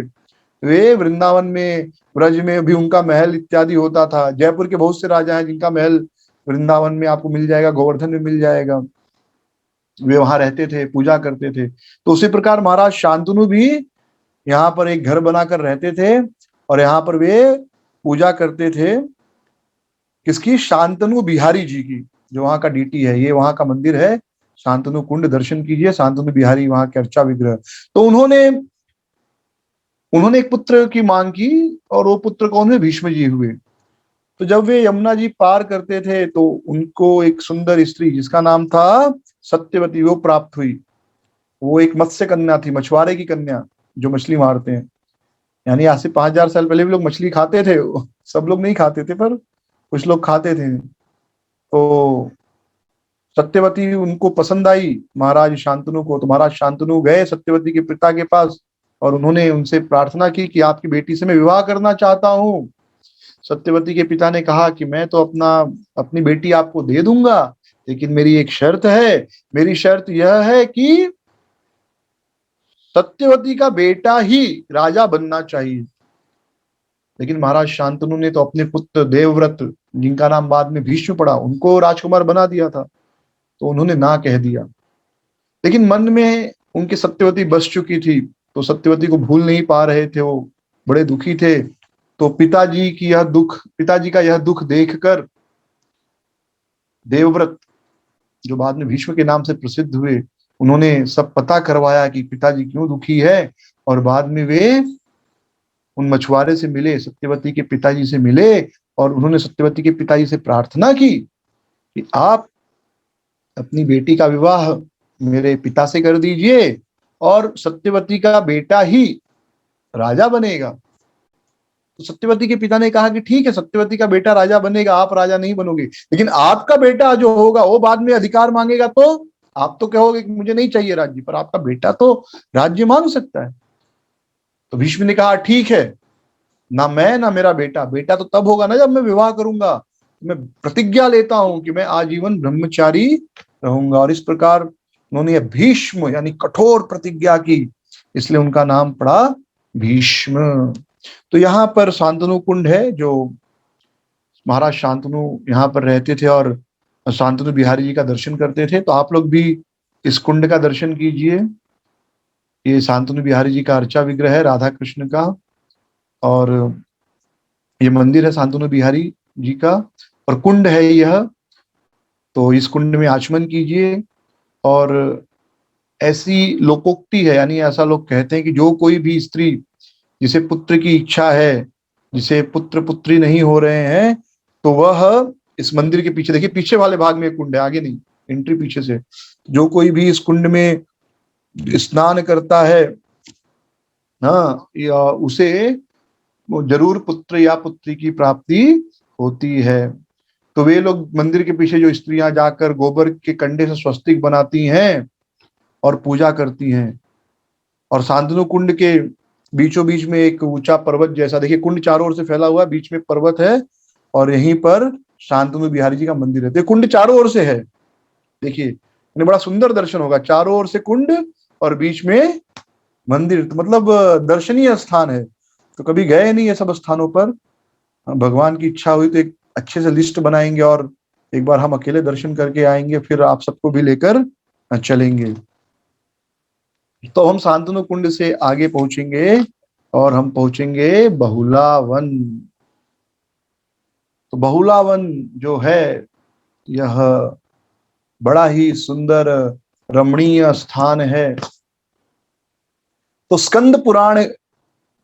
वे वृंदावन में, ब्रज में भी उनका महल इत्यादि होता था। जयपुर के बहुत से राजा हैं जिनका महल वृंदावन में आपको मिल जाएगा, गोवर्धन में मिल जाएगा। वे वहां रहते थे, पूजा करते थे। तो उसी प्रकार महाराज शांतनु भी यहाँ पर एक घर बनाकर रहते थे और यहाँ पर वे पूजा करते थे। किसकी? शांतनु बिहारी जी की, जो वहां का डीटी है। ये वहां का मंदिर है शांतनु कुंड, दर्शन कीजिए। शांतनु बिहारी वहां के अर्चा विग्रह। तो उन्होंने उन्होंने एक पुत्र की मांग की और वो पुत्र कौन है? भीष्म जी हुए। तो जब वे यमुना जी पार करते थे तो उनको एक सुंदर स्त्री जिसका नाम था सत्यवती वो प्राप्त हुई। वो एक मत्स्य कन्या थी, मछुआरे की कन्या जो मछली मारते हैं। यानी आज से 5,000 साल पहले भी लोग मछली खाते थे। सब लोग नहीं खाते थे पर कुछ लोग खाते थे। तो सत्यवती उनको पसंद आई महाराज शांतनु को। तो महाराज शांतनु गए सत्यवती के पिता के पास और उन्होंने उनसे प्रार्थना की कि आपकी बेटी से मैं विवाह करना चाहता हूँ। सत्यवती के पिता ने कहा कि मैं तो अपनी बेटी आपको दे दूंगा, लेकिन मेरी एक शर्त है। मेरी शर्त यह है कि सत्यवती का बेटा ही राजा बनना चाहिए। लेकिन महाराज शांतनु ने तो अपने पुत्र देवव्रत, जिनका नाम बाद में भीष्म पड़ा, उनको राजकुमार बना दिया था। तो उन्होंने ना कह दिया। लेकिन मन में उनकी सत्यवती बस चुकी थी, तो सत्यवती को भूल नहीं पा रहे थे, वो बड़े दुखी थे। तो पिताजी का यह दुख देखकर देवव्रत, जो बाद में भीष्म के नाम से प्रसिद्ध हुए, उन्होंने सब पता करवाया कि पिताजी क्यों दुखी है। और बाद में वे उन मछुआरे से मिले, सत्यवती के पिताजी से मिले और उन्होंने सत्यवती के पिताजी से प्रार्थना की कि आप अपनी बेटी का विवाह मेरे पिता से कर दीजिए और सत्यवती का बेटा ही राजा बनेगा। तो सत्यवती के पिता ने कहा कि ठीक है, सत्यवती का बेटा राजा बनेगा, आप राजा नहीं बनोगे, लेकिन आपका बेटा जो होगा वो बाद में अधिकार मांगेगा तो आप तो कहोगे कि मुझे नहीं चाहिए राज्य, पर आपका बेटा तो राज्य मांग सकता है। तो भीष्म ने कहा ठीक है, ना मैं ना मेरा बेटा, बेटा तो तब होगा ना जब मैं विवाह करूंगा। मैं प्रतिज्ञा लेता हूं कि मैं आजीवन ब्रह्मचारी रहूंगा। और इस प्रकार उन्होंने भीष्म यानी कठोर प्रतिज्ञा की, इसलिए उनका नाम पड़ा भीष्म। तो यहाँ पर शांतनु कुंड है, जो महाराज शांतनु यहाँ पर रहते थे और शांतनु बिहारी जी का दर्शन करते थे। तो आप लोग भी इस कुंड का दर्शन कीजिए। ये शांतनु बिहारी जी का अर्चा विग्रह है राधा कृष्ण का, और ये मंदिर है शांतनु बिहारी जी का और कुंड है यह। तो इस कुंड में आचमन कीजिए। और ऐसी लोकोक्ति है, यानी ऐसा लोग कहते हैं कि जो कोई भी स्त्री जिसे पुत्र की इच्छा है, जिसे पुत्र पुत्री नहीं हो रहे हैं, तो वह इस मंदिर के पीछे, देखिए पीछे वाले भाग में एक कुंड है, आगे नहीं, एंट्री पीछे से। जो कोई भी इस कुंड में स्नान करता है, हाँ, या उसे वो जरूर पुत्र या पुत्री की प्राप्ति होती है। तो वे लोग मंदिर के पीछे जो स्त्रियां जाकर गोबर के कंडे से स्वस्तिक बनाती हैं और पूजा करती हैं। और शांतनु कुंड के बीचों बीच में एक ऊंचा पर्वत जैसा, देखिए कुंड चारों ओर से फैला हुआ है, बीच में पर्वत है और यहीं पर शांतनु बिहारी जी का मंदिर है। तो कुंड चारों ओर से है, देखिए बड़ा सुंदर दर्शन होगा। चारों ओर से कुंड और बीच में मंदिर तो मतलब दर्शनीय स्थान है, तो कभी गए नहीं ये सब स्थानों पर। भगवान की इच्छा हुई तो एक अच्छे से लिस्ट बनाएंगे और एक बार हम अकेले दर्शन करके आएंगे, फिर आप सबको भी लेकर चलेंगे। तो हम शांतनु कुंड से आगे पहुंचेंगे और हम पहुंचेंगे बहुला वन। तो बहुला वन जो है, यह बड़ा ही सुंदर रमणीय स्थान है। तो स्कंद पुराण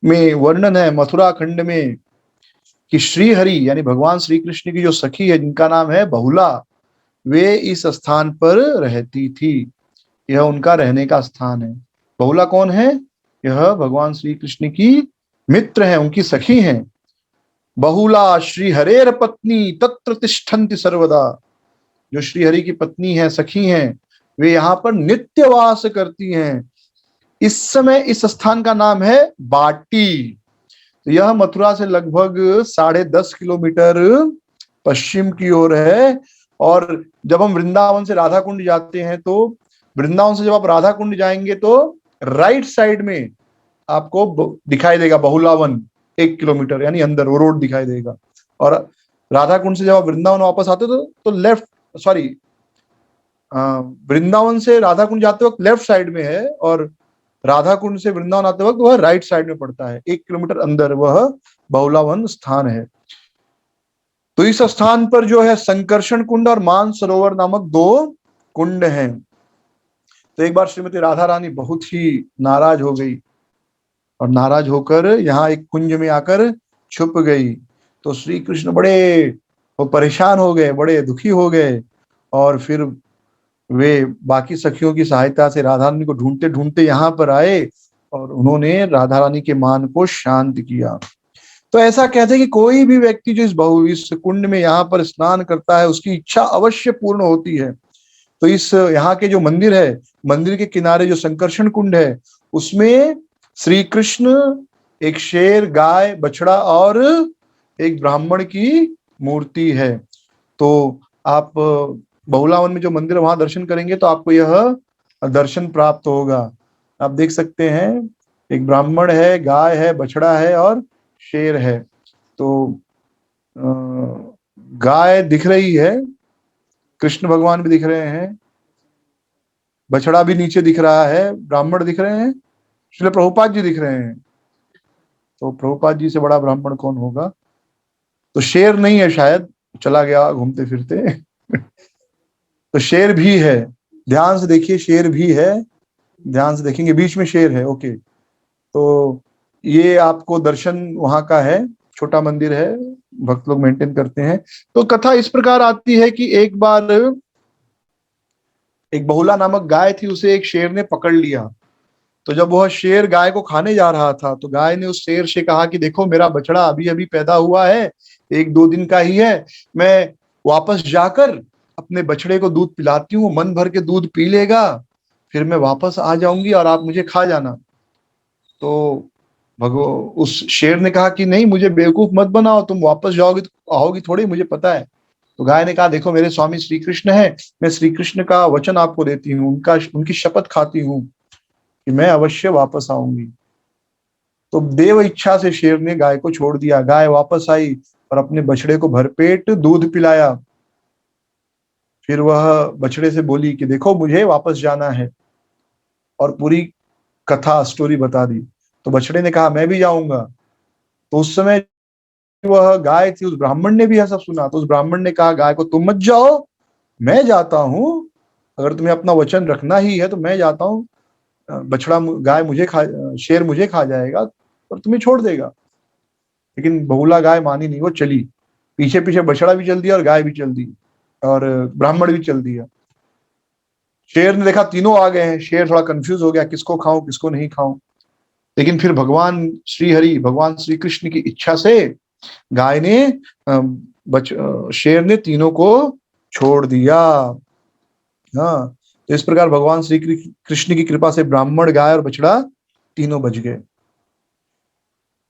में वर्णन है मथुरा खंड में कि श्री हरि यानी भगवान श्री कृष्ण की जो सखी है जिनका नाम है बहुला, वे इस स्थान पर रहती थी। यह उनका रहने का स्थान है। बहुला कौन है? यह भगवान श्री कृष्ण की मित्र है, उनकी सखी हैं। बहुला श्री हरेर पत्नी तत्र तिष्ठन्ति सर्वदा। जो श्री हरि की पत्नी है, सखी हैं, वे यहाँ पर नित्य वास करती हैं। इस समय इस स्थान का नाम है बाटी। तो यह मथुरा से लगभग 10.5 किलोमीटर पश्चिम की ओर है। और जब हम वृंदावन से राधा कुंड जाते हैं, तो वृंदावन से जब आप राधा कुंड जाएंगे तो राइट साइड में आपको दिखाई देगा बहुला वन, 1 किलोमीटर यानी अंदर वो रोड दिखाई देगा। और राधा कुंड से जब आप वृंदावन वापस आते हो तो लेफ्ट, सॉरी, वृंदावन से राधा कुंड जाते वक्त लेफ्ट साइड में है, और राधा कुंड से वृंदावन आते वक्त वह राइट साइड में पड़ता है। 1 किलोमीटर अंदर वह बहुला वन स्थान है। तो इस स्थान पर जो है संकर्षण कुंड और मान सरोवर नामक 2 कुंड हैं। तो एक बार श्रीमती राधा रानी बहुत ही नाराज हो गई और नाराज होकर यहाँ एक कुंज में आकर छुप गई। तो श्री कृष्ण बड़े वो परेशान हो गए, बड़े दुखी हो गए, और फिर वे बाकी सखियों की सहायता से राधा रानी को ढूंढते ढूंढते यहाँ पर आए और उन्होंने राधा रानी के मान को शांत किया। तो ऐसा कहते हैं कि कोई भी व्यक्ति जो इस कुंड में यहाँ पर स्नान करता है, उसकी इच्छा अवश्य पूर्ण होती है। तो इस यहाँ के जो मंदिर है, मंदिर के किनारे जो संकर्षण कुंड है, उसमें श्री कृष्ण, एक शेर, गाय, बछड़ा और एक ब्राह्मण की मूर्ति है। तो आप बहुला वन में जो मंदिर है वहां दर्शन करेंगे तो आपको यह दर्शन प्राप्त होगा। आप देख सकते हैं, एक ब्राह्मण है, गाय है, बछड़ा है और शेर है। तो गाय दिख रही है, कृष्ण भगवान भी दिख रहे हैं, बछड़ा भी नीचे दिख रहा है, ब्राह्मण दिख रहे हैं, श्रील प्रभुपाद जी दिख रहे हैं। तो प्रभुपाद जी से बड़ा ब्राह्मण कौन होगा? तो शेर नहीं है शायद, चला गया घूमते फिरते। तो शेर भी है, ध्यान से देखिए, शेर भी है, ध्यान से देखेंगे, बीच में शेर है। ओके, तो ये आपको दर्शन वहां का है, छोटा मंदिर है, भक्त लोग मेंटेन करते हैं। तो कथा इस प्रकार आती है कि एक बार एक बहुला नामक गाय थी, उसे एक शेर ने पकड़ लिया। तो जब वह शेर गाय को खाने जा रहा था, तो गाय ने उस शेर से कहा कि देखो, मेरा बछड़ा अभी अभी पैदा हुआ है, 1-2 दिन का ही है, मैं वापस जाकर अपने बछड़े को दूध पिलाती हूँ, मन भर के दूध पी लेगा, फिर मैं वापस आ जाऊंगी और आप मुझे खा जाना। तो भगो उस शेर ने कहा कि नहीं, मुझे बेवकूफ मत बनाओ, तुम वापस जाओगी तो आओगी थोड़ी, मुझे पता है। तो गाय ने कहा देखो, मेरे स्वामी श्री कृष्ण है, मैं श्री कृष्ण का वचन आपको देती हूँ, उनकी शपथ खाती हूँ कि मैं अवश्य वापस आऊंगी। तो देव इच्छा से शेर ने गाय को छोड़ दिया। गाय वापस आई और अपने बछड़े को भरपेट दूध पिलाया। फिर वह बछड़े से बोली कि देखो, मुझे वापस जाना है, और पूरी कथा स्टोरी बता दी। तो बछड़े ने कहा मैं भी जाऊंगा। तो उस समय वह गाय थी, उस ब्राह्मण ने भी यह सब सुना। तो उस ब्राह्मण ने कहा गाय को, तुम मत जाओ, मैं जाता हूँ, अगर तुम्हें अपना वचन रखना ही है तो मैं जाता हूँ। बछड़ा गाय मुझे खा शेर मुझे खा जाएगा और तुम्हें छोड़ देगा। लेकिन बहुला गाय मानी नहीं, वो चली पीछे पीछे, बछड़ा भी चल दिया और गाय भी चल दी और ब्राह्मण भी चल दिया। शेर ने देखा तीनों आ गए हैं, शेर थोड़ा कंफ्यूज हो गया, किसको खाऊं किसको नहीं खाऊं। लेकिन फिर भगवान श्री हरि, भगवान श्री कृष्ण की इच्छा से गाय ने शेर ने तीनों को छोड़ दिया। हाँ, तो इस प्रकार भगवान श्री कृष्ण की कृपा से ब्राह्मण, गाय और बछड़ा तीनों बच गए।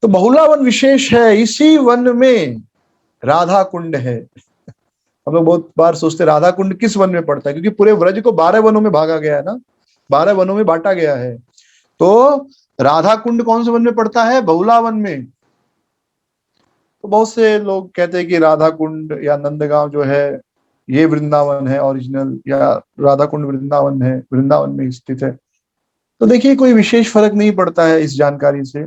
तो बहुला वन विशेष है, इसी वन में राधा कुंड है। हम लोग बहुत बार सोचते राधा कुंड किस वन में पड़ता है, क्योंकि पूरे व्रज को 12 वनों में भागा गया है ना, 12 वनों में बांटा गया है। तो राधा कुंड कौन से वन में पड़ता है? बहुला वन में। तो बहुत से लोग कहते हैं कि राधा कुंड या नंदगांव जो है ये वृंदावन है ओरिजिनल, या राधा कुंड वृंदावन है, वृंदावन में स्थित है। तो देखिए, कोई विशेष फर्क नहीं पड़ता है इस जानकारी से।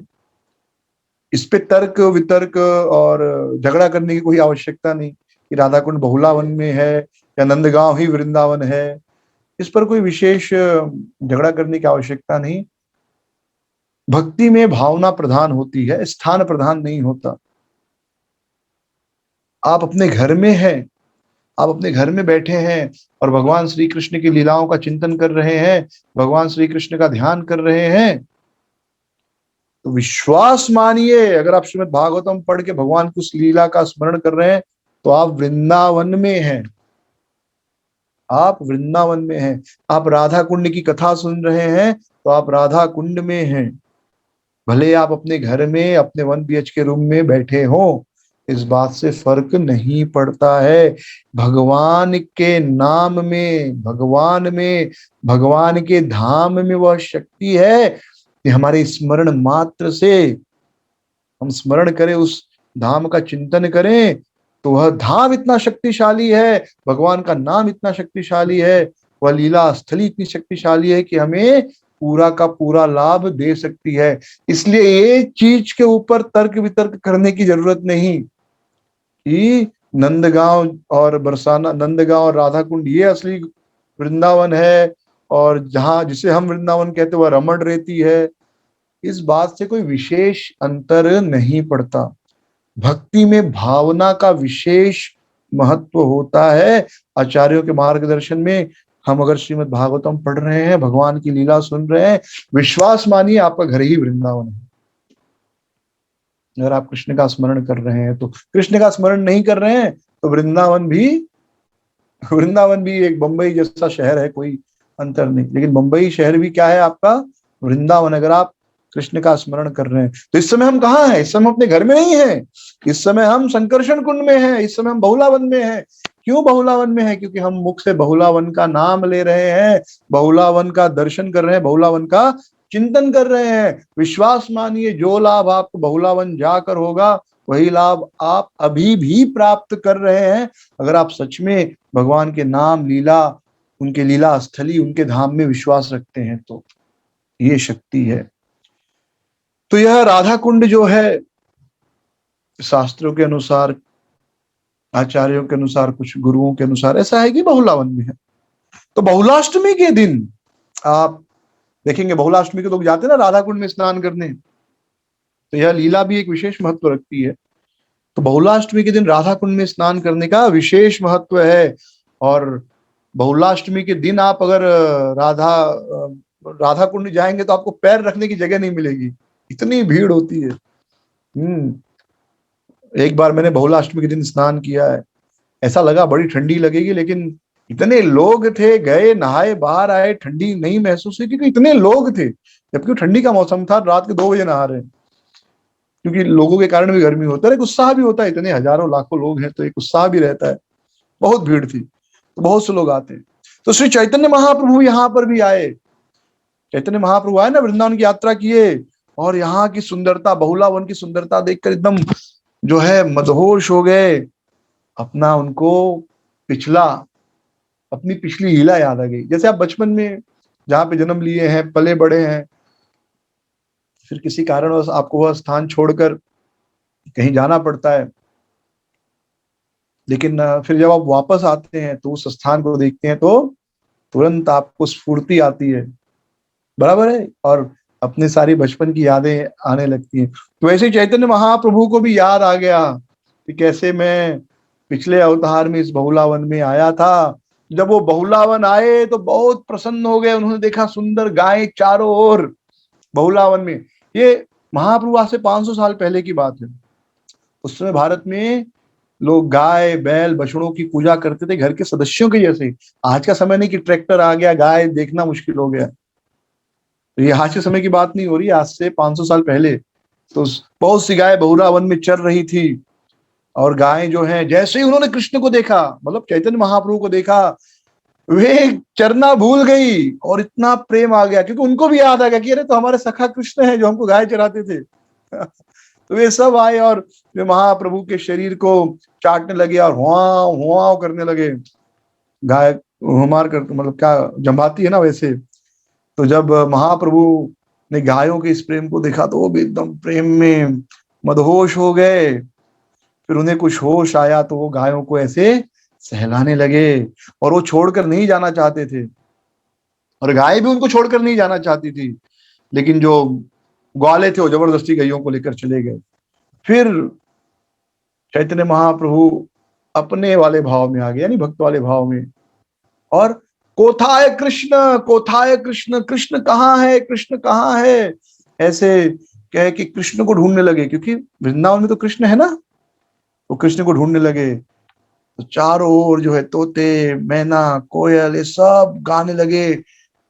इस पे तर्क वितर्क और झगड़ा करने की कोई आवश्यकता नहीं कि राधा कुंड बहुला वन में है या नंदगांव ही वृंदावन है। इस पर कोई विशेष झगड़ा करने की आवश्यकता नहीं। भक्ति में भावना प्रधान होती है, स्थान प्रधान नहीं होता। आप अपने घर में हैं, आप अपने घर में बैठे हैं और भगवान श्री कृष्ण की लीलाओं का चिंतन कर रहे हैं, भगवान श्री कृष्ण का ध्यान कर रहे हैं, तो विश्वास मानिए, अगर आप श्रीमद् भागवतम पढ़ के भगवान की उस लीला का स्मरण कर रहे हैं तो आप वृंदावन में हैं, आप वृंदावन में हैं। आप राधा कुंड की कथा सुन रहे हैं तो आप राधा कुंड में हैं। भले आप अपने घर में अपने 1 BHK रूम में बैठे हो, इस बात से फर्क नहीं पड़ता है। भगवान के नाम में, भगवान में, भगवान के धाम में वह शक्ति है कि हमारे स्मरण मात्र से हम स्मरण करें, उस धाम का चिंतन करें, तो वह धाम इतना शक्तिशाली है, भगवान का नाम इतना शक्तिशाली है, वह लीला स्थली इतनी शक्तिशाली है कि हमें पूरा का पूरा लाभ दे सकती है। इसलिए ये चीज के ऊपर तर्क वितर्क करने की जरूरत नहीं कि नंदगांव और बरसाना, नंदगांव और राधा कुंड ये असली वृंदावन है और जहां जिसे हम वृंदावन कहते हैं वह रमण रेती है। इस बात से कोई विशेष अंतर नहीं पड़ता। भक्ति में भावना का विशेष महत्व होता है। आचार्यों के मार्गदर्शन में हम अगर श्रीमद् भागवतम पढ़ रहे हैं, भगवान की लीला सुन रहे हैं, विश्वास मानिए आपका घर ही वृंदावन है। अगर आप कृष्ण का स्मरण कर रहे हैं तो, कृष्ण का स्मरण नहीं कर रहे हैं तो वृंदावन भी एक बंबई जैसा शहर है, कोई अंतर नहीं। लेकिन बंबई शहर भी क्या है आपका? वृंदावन। अगर आप कृष्ण का स्मरण कर रहे हैं तो इस समय हम कहाँ हैं? इस समय अपने घर में नहीं है, इस समय हम संकर्षण कुंड में हैं, इस समय हम बहुलावन में हैं। क्यों बहुलावन में है? क्योंकि हम मुख से बहुलावन का नाम ले रहे हैं, बहुलावन का दर्शन कर रहे हैं, बहुलावन का चिंतन कर रहे हैं। विश्वास मानिए, जो लाभ आपको बहुलावन जाकर होगा वही लाभ आप अभी भी प्राप्त कर रहे हैं, अगर आप सच में भगवान के नाम, लीला, उनके लीला स्थली, उनके धाम में विश्वास रखते हैं। तो ये शक्ति है। तो यह राधा कुंड जो है, शास्त्रों के अनुसार, आचार्यों के अनुसार, कुछ गुरुओं के अनुसार ऐसा है कि बहुलावन में है। तो बहुलाष्टमी के दिन आप देखेंगे, बहुलाष्टमी के लोग जाते हैं ना राधा कुंड में स्नान करने, तो यह लीला भी एक विशेष महत्व रखती है। तो बहुलाष्टमी के दिन राधा कुंड में स्नान करने का विशेष महत्व है। और बहुलाष्टमी के दिन आप अगर राधा कुंड जाएंगे तो आपको पैर रखने की जगह नहीं मिलेगी, इतनी भीड़ होती है। एक बार मैंने बहुलाष्टमी के दिन स्नान किया है, ऐसा लगा बड़ी ठंडी लगेगी, लेकिन इतने लोग थे, गए नहाए बाहर आए, ठंडी नहीं महसूस हुई क्योंकि इतने लोग थे, जबकि ठंडी का मौसम था, रात के 2 बजे नहा रहे हैं। क्योंकि लोगों के कारण भी गर्मी होता है, एक उत्साह भी होता है, इतने हजारों लाखों लोग हैं तो एक उत्साह भी रहता है। बहुत भीड़ थी, तो बहुत से लोग आते हैं। तो श्री चैतन्य महाप्रभु यहाँ पर भी आए, चैतन्य महाप्रभु आए ना, वृंदावन की यात्रा किए, और यहाँ की सुंदरता, बहुलावन की सुंदरता देखकर एकदम जो है मदहोश हो गए। अपना उनको अपनी पिछली लीला याद आ गई। जैसे आप बचपन में जहाँ पे जन्म लिए हैं, पले बड़े हैं, फिर किसी कारणवश आपको वह स्थान छोड़कर कहीं जाना पड़ता है, लेकिन फिर जब आप वापस आते हैं तो उस स्थान को देखते हैं तो तुरंत आपको स्फूर्ति आती है, बराबर है, और अपने सारी बचपन की यादें आने लगती हैं। तो वैसे चैतन्य महाप्रभु को भी याद आ गया कि कैसे मैं पिछले अवतार में इस बहुलावन में आया था। जब वो बहुलावन आए तो बहुत प्रसन्न हो गए, उन्होंने देखा सुंदर गायें चारों ओर बहुलावन में। ये महाप्रभु आज से 500 साल पहले की बात है। उस समय भारत में लोग गाय, बैल, बछड़ों की पूजा करते थे घर के सदस्यों के जैसे। आज का समय नहीं कि ट्रैक्टर आ गया, गाय देखना मुश्किल हो गया। ये आज के समय की बात नहीं हो रही, आज से 500 साल पहले तो बहुत सी गाय बहुलावन में चर रही थी। और गायें जो हैं, जैसे ही उन्होंने कृष्ण को देखा, मतलब चैतन्य महाप्रभु को देखा, वे चरना भूल गई और इतना प्रेम आ गया, क्योंकि उनको भी याद आ गया कि अरे तो हमारे सखा कृष्ण है जो हमको गाय चराते थे। तो वे सब आए और वे महाप्रभु के शरीर को चाटने लगे और हुआ हुआ करने लगे। गाय हुमार कर मतलब क्या जमाती है ना वैसे। तो जब महाप्रभु ने गायों के इस प्रेम को देखा तो वो भी एकदम प्रेम में मदहोश हो गए। फिर उन्हें कुछ होश आया तो वो गायों को ऐसे सहलाने लगे, और वो छोड़कर नहीं जाना चाहते थे, और गाय भी उनको छोड़कर नहीं जाना चाहती थी, लेकिन जो ग्वाले थे वो जबरदस्ती गायों को लेकर चले गए। फिर चैतन्य महाप्रभु अपने वाले भाव में आ गए, यानी भक्त वाले भाव में, और कोथाय कृष्ण, कोथाय कृष्ण, कृष्ण कहाँ है, कृष्ण कहाँ है, ऐसे कह के कृष्ण को ढूंढने लगे, क्योंकि वृंदावन में तो कृष्ण है ना। वो कृष्ण को ढूंढने लगे तो चारों ओर जो है तोते, मैना, कोयल, ये सब गाने लगे,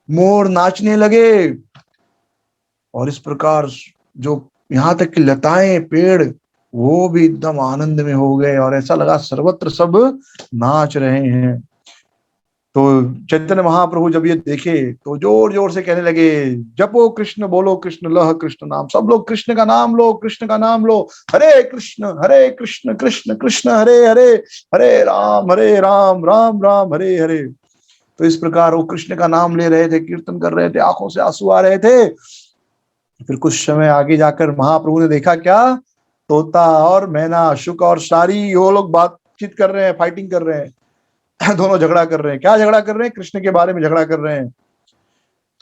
मोर नाचने लगे, और इस प्रकार जो यहाँ तक कि लताएं, पेड़, वो भी एकदम आनंद में हो गए, और ऐसा लगा सर्वत्र सब नाच रहे हैं। तो चैतन्य महाप्रभु जब ये देखे तो जोर जोर से कहने लगे, जपो कृष्ण, बोलो कृष्ण, लह कृष्ण नाम, सब लोग कृष्ण का नाम लो, कृष्ण का नाम लो, हरे कृष्ण कृष्ण कृष्ण हरे हरे, हरे राम राम राम हरे हरे। तो इस प्रकार वो कृष्ण का नाम ले रहे थे, कीर्तन कर रहे थे, आंखों से आंसू आ रहे थे। फिर कुछ समय आगे जाकर महाप्रभु ने देखा क्या, तोता और मैना, शुक और सारी वो लोग बातचीत कर रहे हैं, फाइटिंग कर रहे हैं। दोनों झगड़ा कर रहे हैं। क्या झगड़ा कर रहे हैं? कृष्ण के बारे में झगड़ा कर रहे हैं।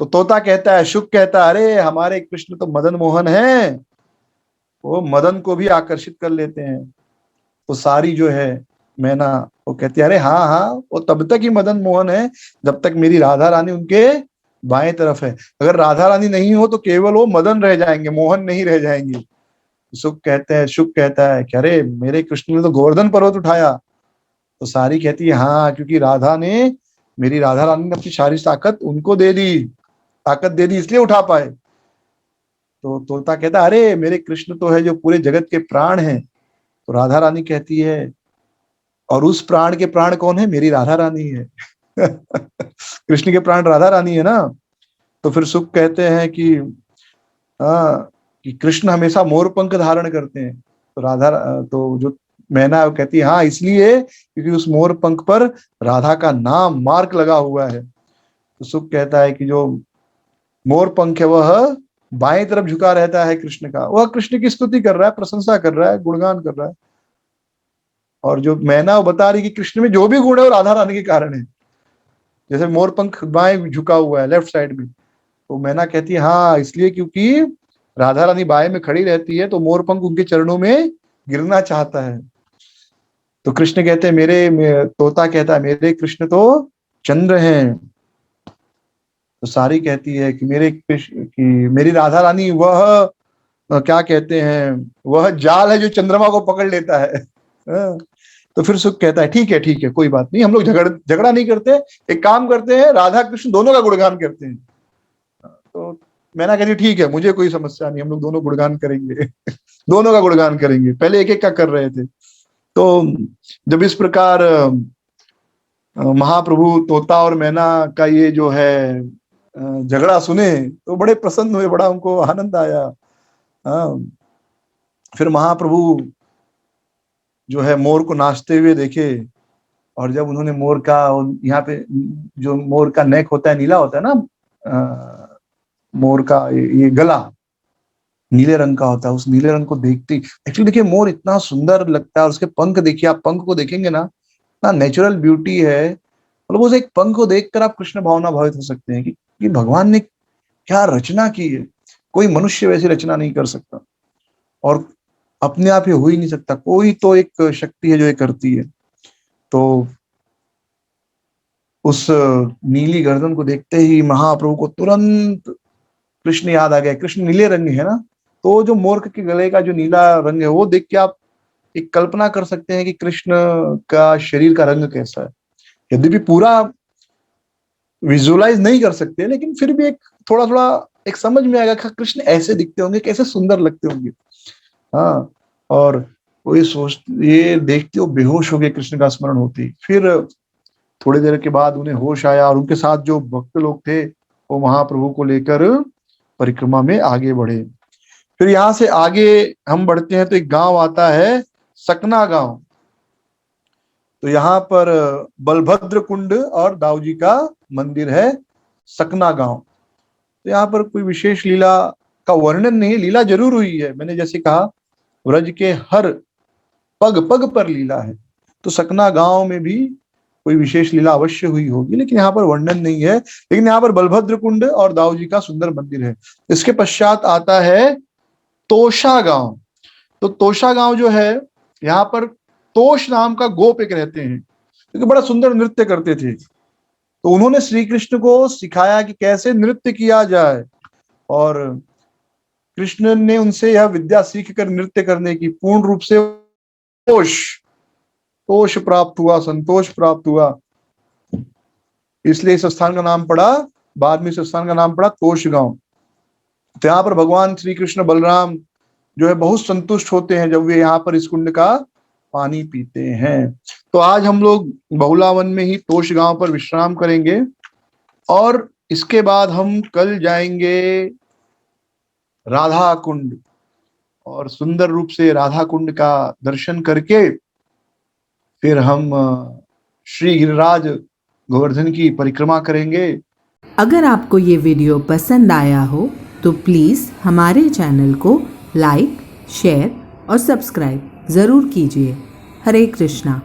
तो तोता कहता है, शुक कहता है, अरे हमारे कृष्ण तो मदन मोहन है, वो मदन को भी आकर्षित कर लेते हैं। तो सारी जो है मैना, वो कहती है, अरे हाँ हाँ, वो तब तक ही मदन मोहन है जब तक मेरी राधा रानी उनके बाएं तरफ है। अगर राधा रानी नहीं हो तो केवल वो मदन रह जाएंगे, मोहन नहीं रह जाएंगे। शुक कहता है कि अरे मेरे कृष्ण ने तो गोवर्धन पर्वत उठाया। तो सारी कहती है, हाँ, क्योंकि राधा ने, मेरी राधा रानी ने अपनी सारी ताकत उनको दे दी, ताकत दे दी इसलिए उठा पाए। तो तोता कहता, अरे मेरे कृष्ण तो है जो पूरे जगत के प्राण हैं। तो राधा रानी कहती है, और उस प्राण के प्राण कौन है? मेरी राधा रानी है। कृष्ण के प्राण राधा रानी है ना। तो फिर सुख कहते हैं कि हाँ, कि कृष्ण हमेशा मोर पंख धारण करते हैं। तो तो जो मैना है वो कहती है, हाँ इसलिए क्योंकि उस मोर पंख पर राधा का नाम मार्क लगा हुआ है। तो सुख कहता है कि जो मोर पंख है वह बाएं तरफ झुका रहता है कृष्ण का, वह कृष्ण की स्तुति कर रहा है, प्रशंसा कर रहा है, गुणगान कर रहा है। और जो मैना वो बता रही कि कृष्ण में जो भी गुण है वो राधा रानी के कारण है। जैसे मोर पंख बाएं झुका हुआ है लेफ्ट साइड में, तो मैना कहती है, हाँ इसलिए क्योंकि राधा रानी बाएं में खड़ी रहती है तो मोर पंख उनके चरणों में गिरना चाहता है। तो कृष्ण कहते हैं, तोता कहता है, मेरे कृष्ण तो चंद्र हैं। तो सारी कहती है कि मेरी राधा रानी वह क्या कहते हैं, वह जाल है जो चंद्रमा को पकड़ लेता है। हाँ। तो फिर सुख कहता है, ठीक है कोई बात नहीं, हम लोग झगड़ा नहीं करते, एक काम करते हैं, राधा कृष्ण दोनों का गुणगान करते हैं। तो मैंने कहती ठीक है, मुझे कोई समस्या नहीं, हम लोग दोनों गुणगान करेंगे। दोनों का गुणगान करेंगे। पहले एक एक का कर रहे थे। तो जब इस प्रकार महाप्रभु तोता और मैना का ये जो है झगड़ा सुने तो बड़े प्रसन्न हुए, बड़ा उनको आनंद आया। हाँ। फिर महाप्रभु जो है मोर को नाचते हुए देखे, और जब उन्होंने मोर का, यहाँ पे जो मोर का नेक होता है नीला होता है ना, मोर का ये गला नीले रंग का होता है, उस नीले रंग को देखते ही एक्चुअली देखिए मोर इतना सुंदर लगता है, और उसके पंख देखिए, आप पंख को देखेंगे ना, इतना नेचुरल ब्यूटी है। मतलब उस एक पंख को देखकर आप कृष्ण भावना भावित हो सकते हैं कि भगवान ने क्या रचना की है। कोई मनुष्य वैसी रचना नहीं कर सकता, और अपने आप ये हो ही नहीं सकता, कोई तो एक शक्ति है जो ये करती है। तो उस नीली गर्दन को देखते ही महाप्रभु को तुरंत कृष्ण याद आ गया। कृष्ण नीले रंग है ना, तो जो मोर के गले का जो नीला रंग है वो देख के आप एक कल्पना कर सकते हैं कि कृष्ण का शरीर का रंग कैसा है। यद्यपि पूरा विजुअलाइज नहीं कर सकते, लेकिन फिर भी एक थोड़ा थोड़ा एक समझ में आएगा कि कृष्ण ऐसे दिखते होंगे, कैसे सुंदर लगते होंगे। हाँ। और वो ये देखते हो बेहोश हो गए कृष्ण का स्मरण होती। फिर थोड़ी देर के बाद उन्हें होश आया और उनके साथ जो भक्त लोग थे वो महाप्रभु को लेकर परिक्रमा में आगे बढ़े। फिर यहाँ से आगे हम बढ़ते हैं तो एक गांव आता है सकना गांव। तो यहाँ पर बलभद्र कुंड और दाऊ जी का मंदिर है सकना गांव। तो यहाँ पर कोई विशेष लीला का वर्णन नहीं, लीला जरूर हुई है। मैंने जैसे कहा व्रज के हर पग पग पर लीला है, तो सकना गांव में भी कोई विशेष लीला अवश्य हुई होगी, लेकिन यहाँ पर वर्णन नहीं है। लेकिन यहाँ पर बलभद्र कुंड और दाऊ जी का सुंदर मंदिर है। इसके पश्चात आता है तोशा गांव। तो तोशा गांव जो है, यहाँ पर तोष नाम का गोप एक रहते हैं, क्योंकि बड़ा सुंदर नृत्य करते थे। तो उन्होंने श्री कृष्ण को सिखाया कि कैसे नृत्य किया जाए, और कृष्ण ने उनसे यह विद्या सीख कर नृत्य करने की पूर्ण रूप से तोष प्राप्त हुआ, संतोष प्राप्त हुआ। इसलिए इस स्थान का नाम पड़ा, बाद में इस स्थान का नाम पड़ा तोष गांव। तो यहाँ पर भगवान श्री कृष्ण बलराम जो है बहुत संतुष्ट होते हैं जब वे यहाँ पर इस कुंड का पानी पीते हैं। तो आज हम लोग बहुलावन में ही तोष गांव पर विश्राम करेंगे, और इसके बाद हम कल जाएंगे राधा कुंड, और सुंदर रूप से राधा कुंड का दर्शन करके फिर हम श्री गिरिराज गोवर्धन की परिक्रमा करेंगे। अगर आपको ये वीडियो पसंद आया हो तो प्लीज़ हमारे चैनल को लाइक, शेयर और सब्सक्राइब ज़रूर कीजिए। हरे कृष्णा।